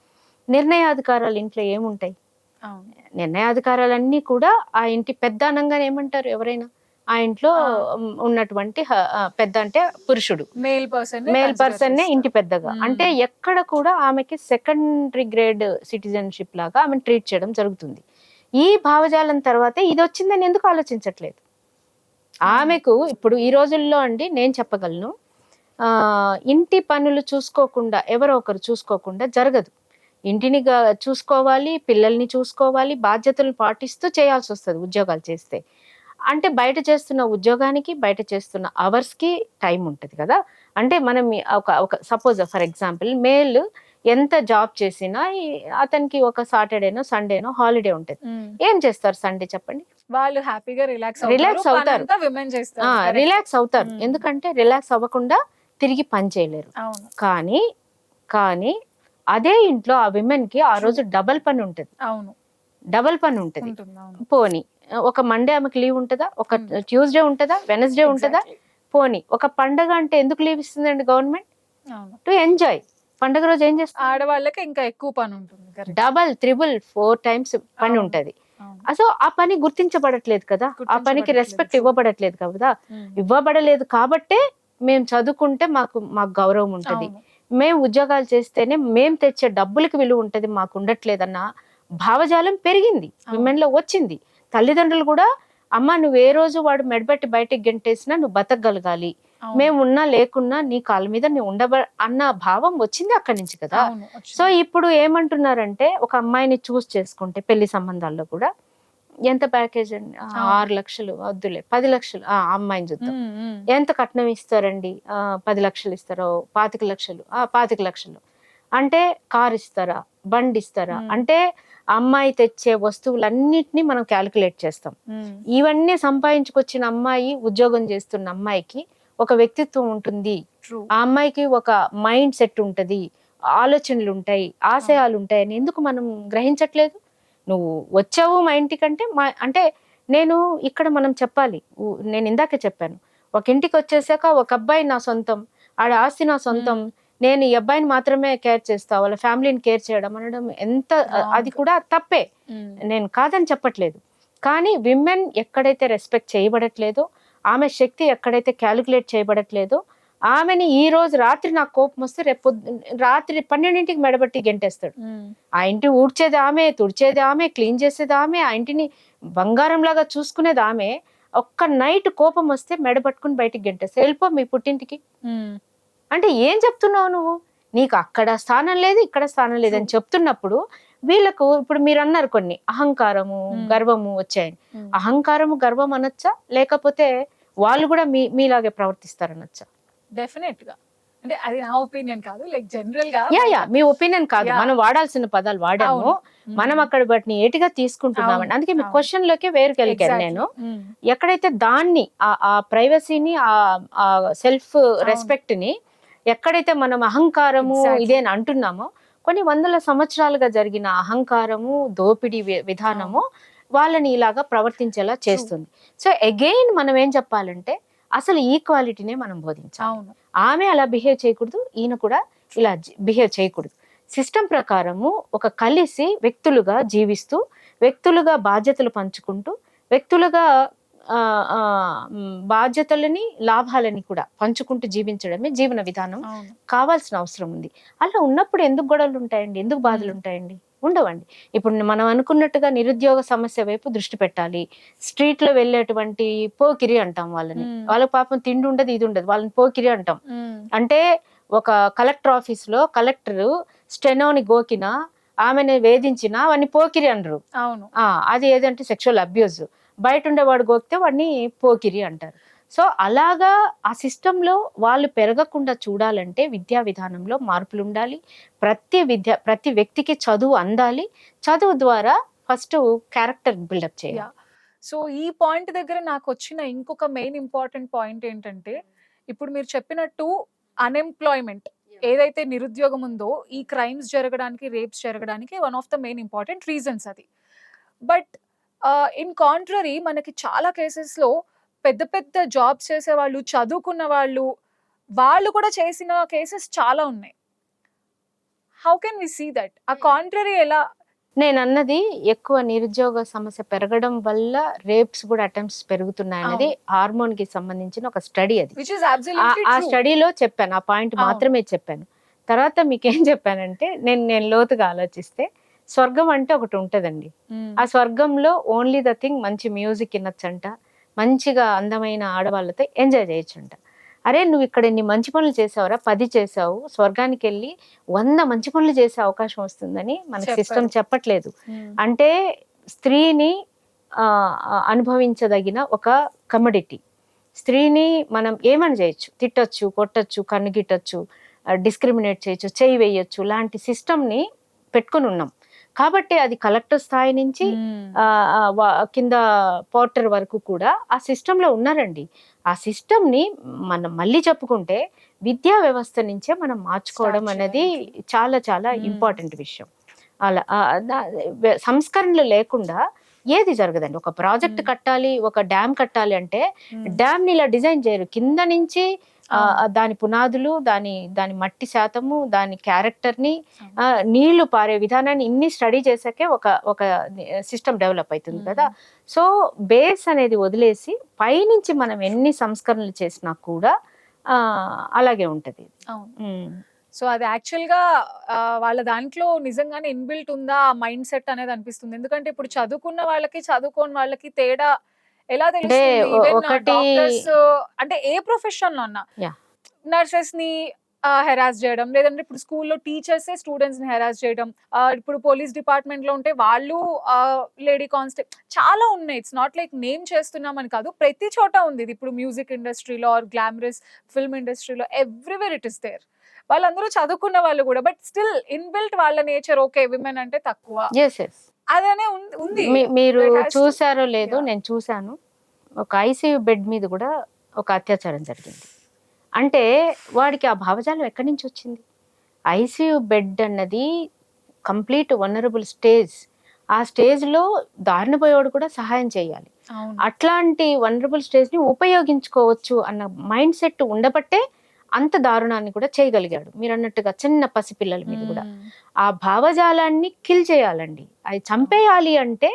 నిర్ణయాధికారాలు ఇంట్లో ఏముంటాయి? నిర్ణయాధికారాలన్నీ కూడా ఆ ఇంటి పెద్ద అనంగానే ఏమంటారు ఎవరైనా? ఆ ఇంట్లో ఉన్నటువంటి పెద్ద అంటే పురుషుడు, మేల్ పర్సన్ నే ఇంటి పెద్దగా. అంటే ఎక్కడ కూడా ఆమెకి సెకండరీ గ్రేడ్ సిటిజన్షిప్ లాగా ఆమెను ట్రీట్ చేయడం జరుగుతుంది. ఈ భావజాలం తర్వాతే ఇది వచ్చిందని ఎందుకు ఆలోచించట్లేదు ఆమెకు? ఇప్పుడు ఈ రోజుల్లో అండి నేను చెప్పగలను, ఇంటి పనులు చూసుకోకుండా, ఎవరో ఒకరు చూసుకోకుండా జరగదు. ఇంటిని చూసుకోవాలి, పిల్లల్ని చూసుకోవాలి, బాధ్యతలు పాటిస్తూ చేయాల్సి వస్తుంది ఉద్యోగాలు చేస్తే. అంటే బయట చేస్తున్న ఉద్యోగానికి, బయట చేస్తున్న అవర్స్కి టైం ఉంటుంది కదా. అంటే మనం ఒక సపోజ్ ఫర్ ఎగ్జాంపుల్, మేల్ ఎంత జాబ్ చేసినా అతనికి ఒక సాటర్డేనో సండేనో హాలిడే ఉంటుంది. ఏం చేస్తారు సండే చెప్పండి?
వాళ్ళు హ్యాపీగా రిలాక్స్ అవుతారు.
రిలాక్స్ అవుతారు, ఎందుకంటే రిలాక్స్ అవ్వకుండా తిరిగి పని చేయలేరు. కానీ అదే ఇంట్లో ఆ విమెన్ కి ఆ రోజు డబల్ పని ఉంటుంది. డబల్ పని ఉంటుంది. పోనీ ఒక మండే ఆమెకు లీవ్ ఉంటుందా? ఒక ట్యూస్డే ఉంటుందా? వెనస్డే ఉంటుందా? పోనీ ఒక పండగ అంటే ఎందుకు లీవ్ ఇస్తుందండి గవర్నమెంట్? To enjoy. పండగ రోజు ఏం చేస్తారు?
ఆడవాళ్ళకి ఇంకా ఎక్కువ పని ఉంటుంది,
డబల్, త్రిబుల్, 4 times పని ఉంటది. అసలు ఆ పని గుర్తించబడట్లేదు కదా, ఆ పనికి రెస్పెక్ట్ ఇవ్వబడట్లేదు కదా. ఇవ్వబడలేదు కాబట్టే మేము చదువుకుంటే మాకు గౌరవం ఉంటది, మేము ఉద్యోగాలు చేస్తేనే మేము తెచ్చే డబ్బులకి విలువ ఉంటది, మాకు ఉండట్లేదన్న భావజాలం పెరిగింది, విమెన్ లో వచ్చింది. తల్లిదండ్రులు కూడా, అమ్మ నువ్వు ఏ రోజు వాడు మెడబెట్టి బయటికి గెంటేసినా నువ్వు బతకగలగాలి, మేము ఉన్నా లేకున్నా నీ కాళ్ళ మీద నువ్వు అన్న భావం వచ్చింది అక్కడి నుంచి కదా. సో ఇప్పుడు ఏమంటున్నారంటే, ఒక అమ్మాయిని చూస్ చేసుకుంటే పెళ్లి సంబంధాల్లో కూడా ఎంత ప్యాకేజ్ అండి? 6 లక్షలు వద్దులే, 10 లక్షలు అమ్మాయిని చూద్దాం. ఎంత కట్నం ఇస్తారండి? 10 లక్షలు ఇస్తారో, 25 లక్షలు, 25 లక్షలు అంటే కార్ ఇస్తారా, బండి ఇస్తారా? అంటే అమ్మాయి తెచ్చే వస్తువులన్నిటినీ మనం క్యాలిక్యులేట్ చేస్తాం. ఇవన్నీ సంపాదించుకొచ్చిన అమ్మాయి, ఉద్యోగం చేస్తున్న అమ్మాయికి ఒక వ్యక్తిత్వం ఉంటుంది,
ట్రూ.
ఆ అమ్మాయికి ఒక మైండ్ సెట్ ఉంటది, ఆలోచనలు ఉంటాయి, ఆశయాలు ఉంటాయి అని ఎందుకు మనం గ్రహించట్లేదు? నువ్వు వచ్చావు మా ఇంటికంటే అంటే నేను ఇక్కడ మనం చెప్పాలి. నేను ఇందాకే చెప్పాను, ఒక ఇంటికి వచ్చేసాక ఒక అబ్బాయి నా సొంతం, ఆడ ఆస్తి నా సొంతం, నేను ఈ అబ్బాయిని మాత్రమే కేర్ చేస్తా, వాళ్ళ ఫ్యామిలీని కేర్ చేయడం అనడం ఎంత అది కూడా తప్పే. నేను కాదని చెప్పట్లేదు. కానీ విమెన్ ఎక్కడైతే రెస్పెక్ట్ చేయబడట్లేదో, ఆమె శక్తి ఎక్కడైతే క్యాలిక్యులేట్ చేయబడట్లేదో, ఆమెని ఈ రోజు రాత్రి నాకు కోపం వస్తే రేపు రాత్రి 12ంటికి మెడబట్టి గెంటేస్తాడు. ఆ ఇంటి ఊడ్చేది ఆమె, తుడిచేది ఆమె, క్లీన్ చేసేది ఆమె, ఆ ఇంటిని బంగారం లాగా చూసుకునేది ఆమె. ఒక్క నైట్ కోపం వస్తే మెడబట్టుకుని బయటికి గెంటేస్తాడు, వెళ్ళిపో మీ పుట్టింటికి. అంటే ఏం చెప్తున్నావు నువ్వు? నీకు అక్కడ స్థానం లేదు, ఇక్కడ స్థానం లేదు అని చెప్తున్నప్పుడు వీళ్ళకు ఇప్పుడు మీరు అన్నారు కొన్ని అహంకారము గర్వము వచ్చాయని. అహంకారము గర్వం అనొచ్చా, లేకపోతే వాళ్ళు కూడా మీలాగే ప్రవర్తిస్తారనొచ్చా?
డెఫినెట్ గా. అంటే అది నా ఒపీనియన్ కాదు, లైక్ జనరల్ గా.
యా మీ ఒపీనియన్ కాదు, మనం వాడాల్సిన పదాలు వాడాము, మనం అక్కడ వాటిని ఏటిగా తీసుకుంటున్నామండి. అందుకే మీ క్వశ్చన్ లోకి వేరుకెళ్ళాను నేను. ఎక్కడైతే దాన్ని ఆ ప్రైవసీని, ఆ సెల్ఫ్ రెస్పెక్ట్ ని ఎక్కడైతే మనం అహంకారము ఇదేని అంటున్నామో, కొన్ని వందల సంవత్సరాలుగా జరిగిన అహంకారము, దోపిడీ విధానము వాళ్ళని ఇలాగా ప్రవర్తించేలా చేస్తుంది. సో అగైన్ మనం ఏం చెప్పాలంటే అసలు ఈక్వాలిటీనే మనం బోధించాలి. ఆమె అలా బిహేవ్ చేయకూడదు, ఈయన కూడా ఇలా బిహేవ్ చేయకూడదు. సిస్టమ్ ప్రకారము ఒక కలిసి వ్యక్తులుగా జీవిస్తూ, వ్యక్తులుగా బాధ్యతలు పంచుకుంటూ, వ్యక్తులుగా బాధ్యతలని లాభాలని కూడా పంచుకుంటూ జీవించడమే జీవన విధానం కావాల్సిన అవసరం ఉంది. అలా ఉన్నప్పుడు ఎందుకు గొడవలు ఉంటాయండి, ఎందుకు బాధలు ఉంటాయండి? ఉండవండి. ఇప్పుడు మనం అనుకున్నట్టుగా నిరుద్యోగ సమస్య వైపు దృష్టి పెట్టాలి. స్ట్రీట్ లో వెళ్ళేటువంటి పోకిరి అంటాం వాళ్ళని, వాళ్ళ పాపం తిండి ఉండదు, ఇది ఉండదు, వాళ్ళని పోకిరి అంటాం. అంటే ఒక కలెక్టర్ ఆఫీస్ లో కలెక్టర్ స్టెనోని గోకినా, ఆమెను వేధించినా వాడిని పోకిరి అనరు. అది ఏదంటే సెక్షువల్ అబ్యూజ్. బయట ఉండేవాడు గోకితే వాడిని పోకిరి అంటారు. సో అలాగా ఆ సిస్టంలో వాళ్ళు పెరగకుండా చూడాలంటే విద్యా విధానంలో మార్పులు ఉండాలి. ప్రతి వ్యక్తికి చదువు అందాలి. చదువు ద్వారా ఫస్ట్ క్యారెక్టర్ బిల్డప్ చేయాలి.
సో ఈ పాయింట్ దగ్గర నాకు వచ్చిన ఇంకొక మెయిన్ ఇంపార్టెంట్ పాయింట్ ఏంటంటే, ఇప్పుడు మీరు చెప్పినట్టు అన్ఎంప్లాయ్మెంట్ ఏదైతే నిరుద్యోగం ఉందో, ఈ క్రైమ్స్ జరగడానికి, రేప్స్ జరగడానికి one of the main important reasons అది. బట్ ఇన్ కాంట్రరీ మనకి చాలా కేసెస్ లో పెద్ద పెద్ద జాబ్స్ చేసే వాళ్ళు, చదువుకున్న వాళ్ళు కూడా చేసిన కేసెస్ చాలా ఉన్నాయి. How can we see that? ఆ కాంట్రరీ ఎలా?
నేను అన్నది ఎక్కువ నిరుద్యోగ సమస్య పెరగడం వల్ల రేప్స్ కూడా అటెంప్ట్స్ పెరుగుతున్నాయి అనేది హార్మోన్ కి సంబంధించిన ఒక స్టడీ. అది ఆ స్టడీలో చెప్పాను, ఆ పాయింట్ మాత్రమే చెప్పాను. తర్వాత మీకేం చెప్పానంటే, నేను లోతుగా ఆలోచిస్తే స్వర్గం అంటే ఒకటి ఉంటదండి. ఆ స్వర్గంలో ఓన్లీ ద థింగ్ మంచి మ్యూజిక్ వినొచ్చంట, మంచిగా అందమైన ఆడవాళ్ళతో ఎంజాయ్ చేయొచ్చంట. అరే నువ్వు ఇక్కడ ఇన్ని మంచి పనులు చేసావురా, 10 చేసావు, స్వర్గానికి వెళ్ళి 100 మంచి పనులు చేసే అవకాశం వస్తుందని మన సిస్టమ్ చెప్పట్లేదు. అంటే స్త్రీని అనుభవించదగిన ఒక కమోడిటీ. స్త్రీని మనం ఏమని చేయొచ్చు, తిట్టొచ్చు, కొట్టొచ్చు, కన్ను గిట్టొచ్చు, డిస్క్రిమినేట్ చేయొచ్చు, చేయి వేయొచ్చు, లాంటి సిస్టమ్ని పెట్టుకుని ఉన్నాం. కాబట్టి అది కలెక్టర్ స్థాయి నుంచి కింద పోర్టర్ వరకు కూడా ఆ సిస్టంలో ఉన్నారండి. ఆ సిస్టమ్ని మనం మళ్ళీ చెప్పుకుంటే విద్యా వ్యవస్థ నుంచే మనం మార్చుకోవడం అనేది చాలా చాలా ఇంపార్టెంట్ విషయం. అలా సంస్కరణలు లేకుండా ఏది జరగదండి. ఒక ప్రాజెక్ట్ కట్టాలి, ఒక డ్యామ్ కట్టాలి అంటే డ్యామ్ని ఇలా డిజైన్ చేయరు. కింద నుంచి దాని పునాదులు, దాని మట్టి శాతము, దాని క్యారెక్టర్ని, నీళ్లు పారే విధానాన్ని ఇన్ని స్టడీ చేసాకే ఒక సిస్టమ్ డెవలప్ అవుతుంది కదా. సో బేస్ అనేది వదిలేసి పైనుంచి మనం ఎన్ని సంస్కరణలు చేసినా కూడా అలాగే ఉంటది.
సో అది యాక్చువల్ గా వాళ్ళ దాంట్లో నిజంగానే ఇన్బిల్ట్ ఉందా ఆ మైండ్ సెట్ అనేది అనిపిస్తుంది. ఎందుకంటే ఇప్పుడు చదువుకున్న వాళ్ళకి, చదువుకోని వాళ్ళకి తేడా ఎలా తెలుస్తుంది? అంటే ఏ ప్రొఫెషన్ లో అన్నా, నర్సెస్ ని హెరాస్ చేయడం, లేదంటే ఇప్పుడు స్కూల్లో టీచర్స్ స్టూడెంట్స్ ని హెరాస్ చేయడం, ఇప్పుడు పోలీస్ డిపార్ట్మెంట్ లో ఉంటే వాళ్ళు లేడీ కానిస్టేబుల్, చాలా ఉన్నాయి. ఇట్స్ నాట్ లైక్ నేమ్ చేస్తున్నామని కాదు, ప్రతి చోట ఉంది ఇది. ఇప్పుడు మ్యూజిక్ ఇండస్ట్రీలో ఆర్ గ్లామరస్ ఫిల్మ్ ఇండస్ట్రీలో ఎవ్రీవేర్ ఇట్ ఇస్ దేర్. వాళ్ళందరూ చదువుకున్న వాళ్ళు కూడా, బట్ స్టిల్ ఇన్బిల్ట్ వాళ్ళ నేచర్ ఓకే విమెన్ అంటే తక్కువ అదనే ఉంది.
మీరు చూసారో లేదో, నేను చూసాను, ఒక ఐసీయూ బెడ్ మీద కూడా ఒక అత్యాచారం జరిగింది. అంటే వాడికి ఆ భావజాలం ఎక్కడి నుంచి వచ్చింది? ఐసీయూ బెడ్ అన్నది కంప్లీట్ వల్నరబుల్ స్టేజ్. ఆ స్టేజ్‌లో దారిన పోయేవాడు కూడా సహాయం చేయాలి.
అవును.
అట్లాంటి వల్నరబుల్ స్టేజ్‌ని ఉపయోగించుకోవచ్చు అన్న మైండ్ సెట్ ఉండబట్టే అంత దారుణాన్ని కూడా చేయగలిగాడు. మీరన్నట్టుగా చిన్న పసిపిల్లల మీద కూడా.
మ్మ్.
ఆ భావజాలాన్ని కిల్ చేయాలండి. అది చంపేయాలి అంటే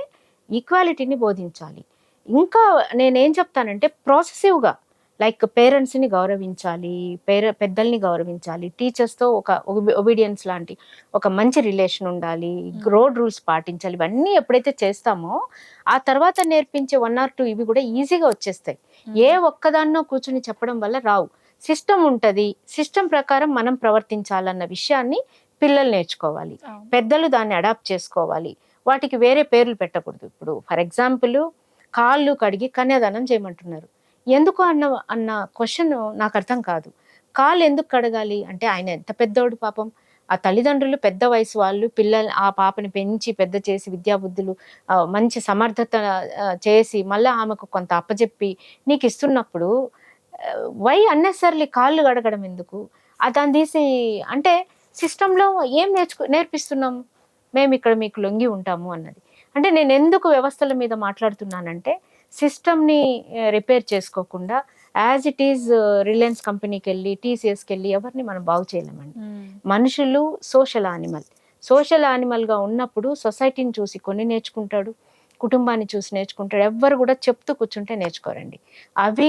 ఈక్వాలిటీని బోధించాలి. ఇంకా నేనేం చెప్తానంటే ప్రాసెసివ్‌గా లైక్ పేరెంట్స్‌ని గౌరవించాలి, పెద్దల్ని గౌరవించాలి, టీచర్స్‌తో ఒక ఒబీడియన్స్ లాంటి ఒక మంచి రిలేషన్ ఉండాలి, రోడ్ రూల్స్ పాటించాలి. ఇవన్నీ ఎప్పుడైతే చేస్తామో ఆ తర్వాత నేర్పించే 1 ఆర్ 2 ఇవి కూడా ఈజీగా వచ్చేస్తాయి. ఏ ఒక్కదాన్నో కూర్చొని చెప్పడం వల్ల రావు. సిస్టమ్ ఉంటది. సిస్టమ్ ప్రకారం మనం ప్రవర్తించాలన్న విషయాన్ని పిల్లలు నేర్చుకోవాలి.
అవును.
పెద్దలు దాన్ని అడాప్ట్ చేసుకోవాలి. వాటికి వేరే పేర్లు పెట్టకూడదు. ఇప్పుడు ఫర్ ఎగ్జాంపుల్ కాళ్ళు కడిగి కన్యాదానం చేయమంటున్నారు. ఎందుకు అన్న క్వశ్చన్ నాకు అర్థం కాదు. కాళ్ళు ఎందుకు కడగాలి? అంటే ఆయన ఎంత పెద్దోడు పాపం. ఆ తల్లిదండ్రులు పెద్ద వయసు వాళ్ళు ఆ పాపని పెంచి పెద్ద చేసి విద్యాబుద్ధులు మంచి సమర్థత చేసి మళ్ళా ఆమెకు కొంత అప్పజెప్పి నీకిస్తున్నప్పుడు వై అన్నెసెసరీలీ కాళ్ళు కడగడం ఎందుకు? దాన్ని తీసి అంటే సిస్టమ్‌లో ఏం నేర్పిస్తున్నాము? మేమిక్కడ మీకు లొంగి ఉంటాము అన్నది. అంటే నేనెందుకు వ్యవస్థల మీద మాట్లాడుతున్నానంటే సిస్టమ్‌ని రిపేర్ చేసుకోకుండా యాజ్ ఇట్ ఈజ్ రిలయన్స్ కంపెనీకెళ్ళి, టీసీఎస్‌కెళ్ళి ఎవరిని మనం బాగు చేయలేమండి.
మ్మ్.
మనుషులు సోషల్ యానిమల్. సోషల్ యానిమల్‌గా ఉన్నప్పుడు సొసైటీని చూసి కొన్ని నేర్చుకుంటాడు. కుటుంబాన్ని చూసి నేర్చుకుంటాడు. ఎవ్వరు కూడా చెప్తూ కూర్చుంటే నేర్చుకోరండి. అవి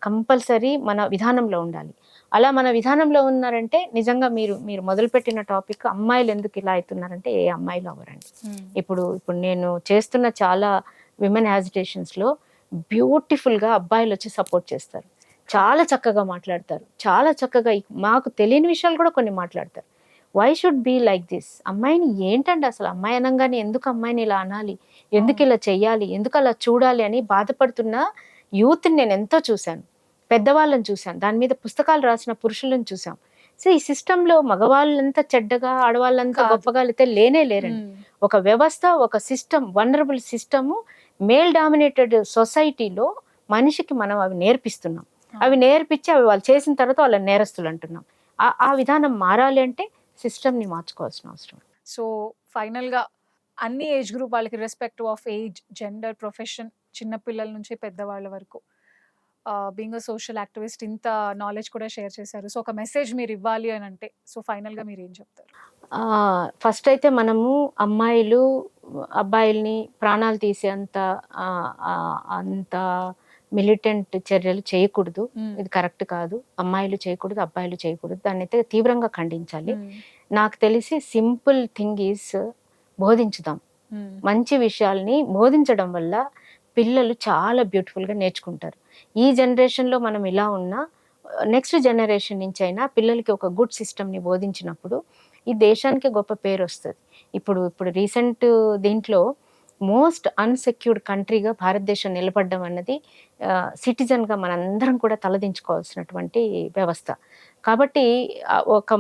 కంపల్సరీ మన విధానంలో ఉండాలి. అలా మన విధానంలో ఉన్నారంటే నిజంగా మీరు మొదలుపెట్టిన టాపిక్ అమ్మాయిలు ఎందుకు ఇలా అవుతున్నారంటే ఏ అమ్మాయిలు అవ్వరండి.
మ్మ్.
ఇప్పుడు నేను చేస్తున్న చాలా విమెన్ యాజిటేషన్స్‌లో బ్యూటిఫుల్‌గా అబ్బాయిలొచ్చి సపోర్ట్ చేస్తారు. చాలా చక్కగా మాట్లాడతారు. చాలా చక్కగా మాకు తెలియని విషయాలు కూడా కొన్ని మాట్లాడతారు. Why should be like this? అమ్మాయిని ఏంటండి అసలు? అమ్మాయి అనంగానే ఎందుకు అమ్మాయిని ఇలా అనాలి? ఎందుకు ఇలా చెయ్యాలి? ఎందుకు అలా చూడాలి అని బాధపడుతున్న యూత్‌ని నేను ఎంతో చూశాను. పెద్దవాళ్ళని చూశాను. దాని మీద పుస్తకాలు రాసిన పురుషులను చూసాం. సో, ఈ సిస్టమ్‌లో మగవాళ్ళంతా చెడ్డగా, ఆడవాళ్ళంతా
కాదు.
గొప్పగా అయితే లేనే లేరండి.
మ్మ్.
ఒక వ్యవస్థ, ఒక system, vulnerable system male dominated సొసైటీలో మనిషికి మనం అవి నేర్పిస్తున్నాం. అవి నేర్పించి అవి వాళ్ళు చేసిన తర్వాత వాళ్ళని నేరస్తులు అంటున్నాం. ఆ విధానం మారాలి అంటే సిస్టమ్‌ని మార్చుకోవాల్సిన అవసరం.
సో ఫైనల్గా అన్ని ఏజ్ గ్రూప్ వాళ్ళకి respective of age, gender, profession, చిన్న పిల్లల నుంచి పెద్దవాళ్ళ వరకు బీయింగ్ అ సోషల్ యాక్టివిస్ట్ ఇంత నాలెడ్జ్ కూడా షేర్ చేశారు. సో ఒక మెసేజ్ మీరు ఇవ్వాలి అని అంటే సో ఫైనల్గా మీరు ఏం చెప్తారు?
ఫస్ట్ అయితే మనము అమ్మాయిలు, అబ్బాయిల్ని ప్రాణాలు తీసేంత అంత మిలిటెంట్ చర్యలు చేయకూడదు.
మ్మ్.
ఇది కరెక్ట్ కాదు. అమ్మాయిలు చేయకూడదు, అబ్బాయిలు చేయకూడదు. దాన్నైతే తీవ్రంగా ఖండించాలి.
మ్మ్.
నాకు తెలిసి సింపుల్ థింగ్ ఈజ్ బోధించుదాం.
మ్మ్.
మంచి విషయాల్ని బోధించడం వల్ల పిల్లలు చాలా బ్యూటిఫుల్‌గా నేర్చుకుంటారు. ఈ జనరేషన్‌లో మనం ఇలా ఉన్నా నెక్స్ట్ జనరేషన్ నుంచి అయినా పిల్లలకి ఒక గుడ్ సిస్టమ్‌ని బోధించినప్పుడు ఈ దేశానికి గొప్ప పేరొస్తది. ఇప్పుడు రీసెంట్ దీంట్లో మోస్ట్ అన్‌సెక్యూర్డ్ కంట్రీగా భారతదేశం నిలబడ్డం అన్నది సిటిజన్‌గా మనందరం కూడా తలదించుకోవాల్సినటువంటి వ్యవస్థ. కాబట్టి ఒక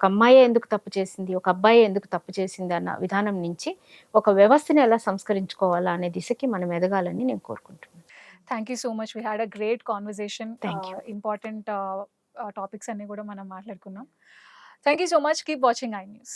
అమ్మాయే ఎందుకు తప్పు చేసింది, ఒక అబ్బాయే ఎందుకు తప్పు చేసింది అన్న విధానం నుంచి ఒక వ్యవస్థని ఎలా సంస్కరించుకోవాలా అనే దిశకి మనం ఎదగాలని నేను కోరుకుంటున్నాను.
Thank you so much. We had a great conversation.
Thank you.
Important topics అన్ని కూడా మనం మాట్లాడుకున్నాం. Thank you so much. Keep watching I news.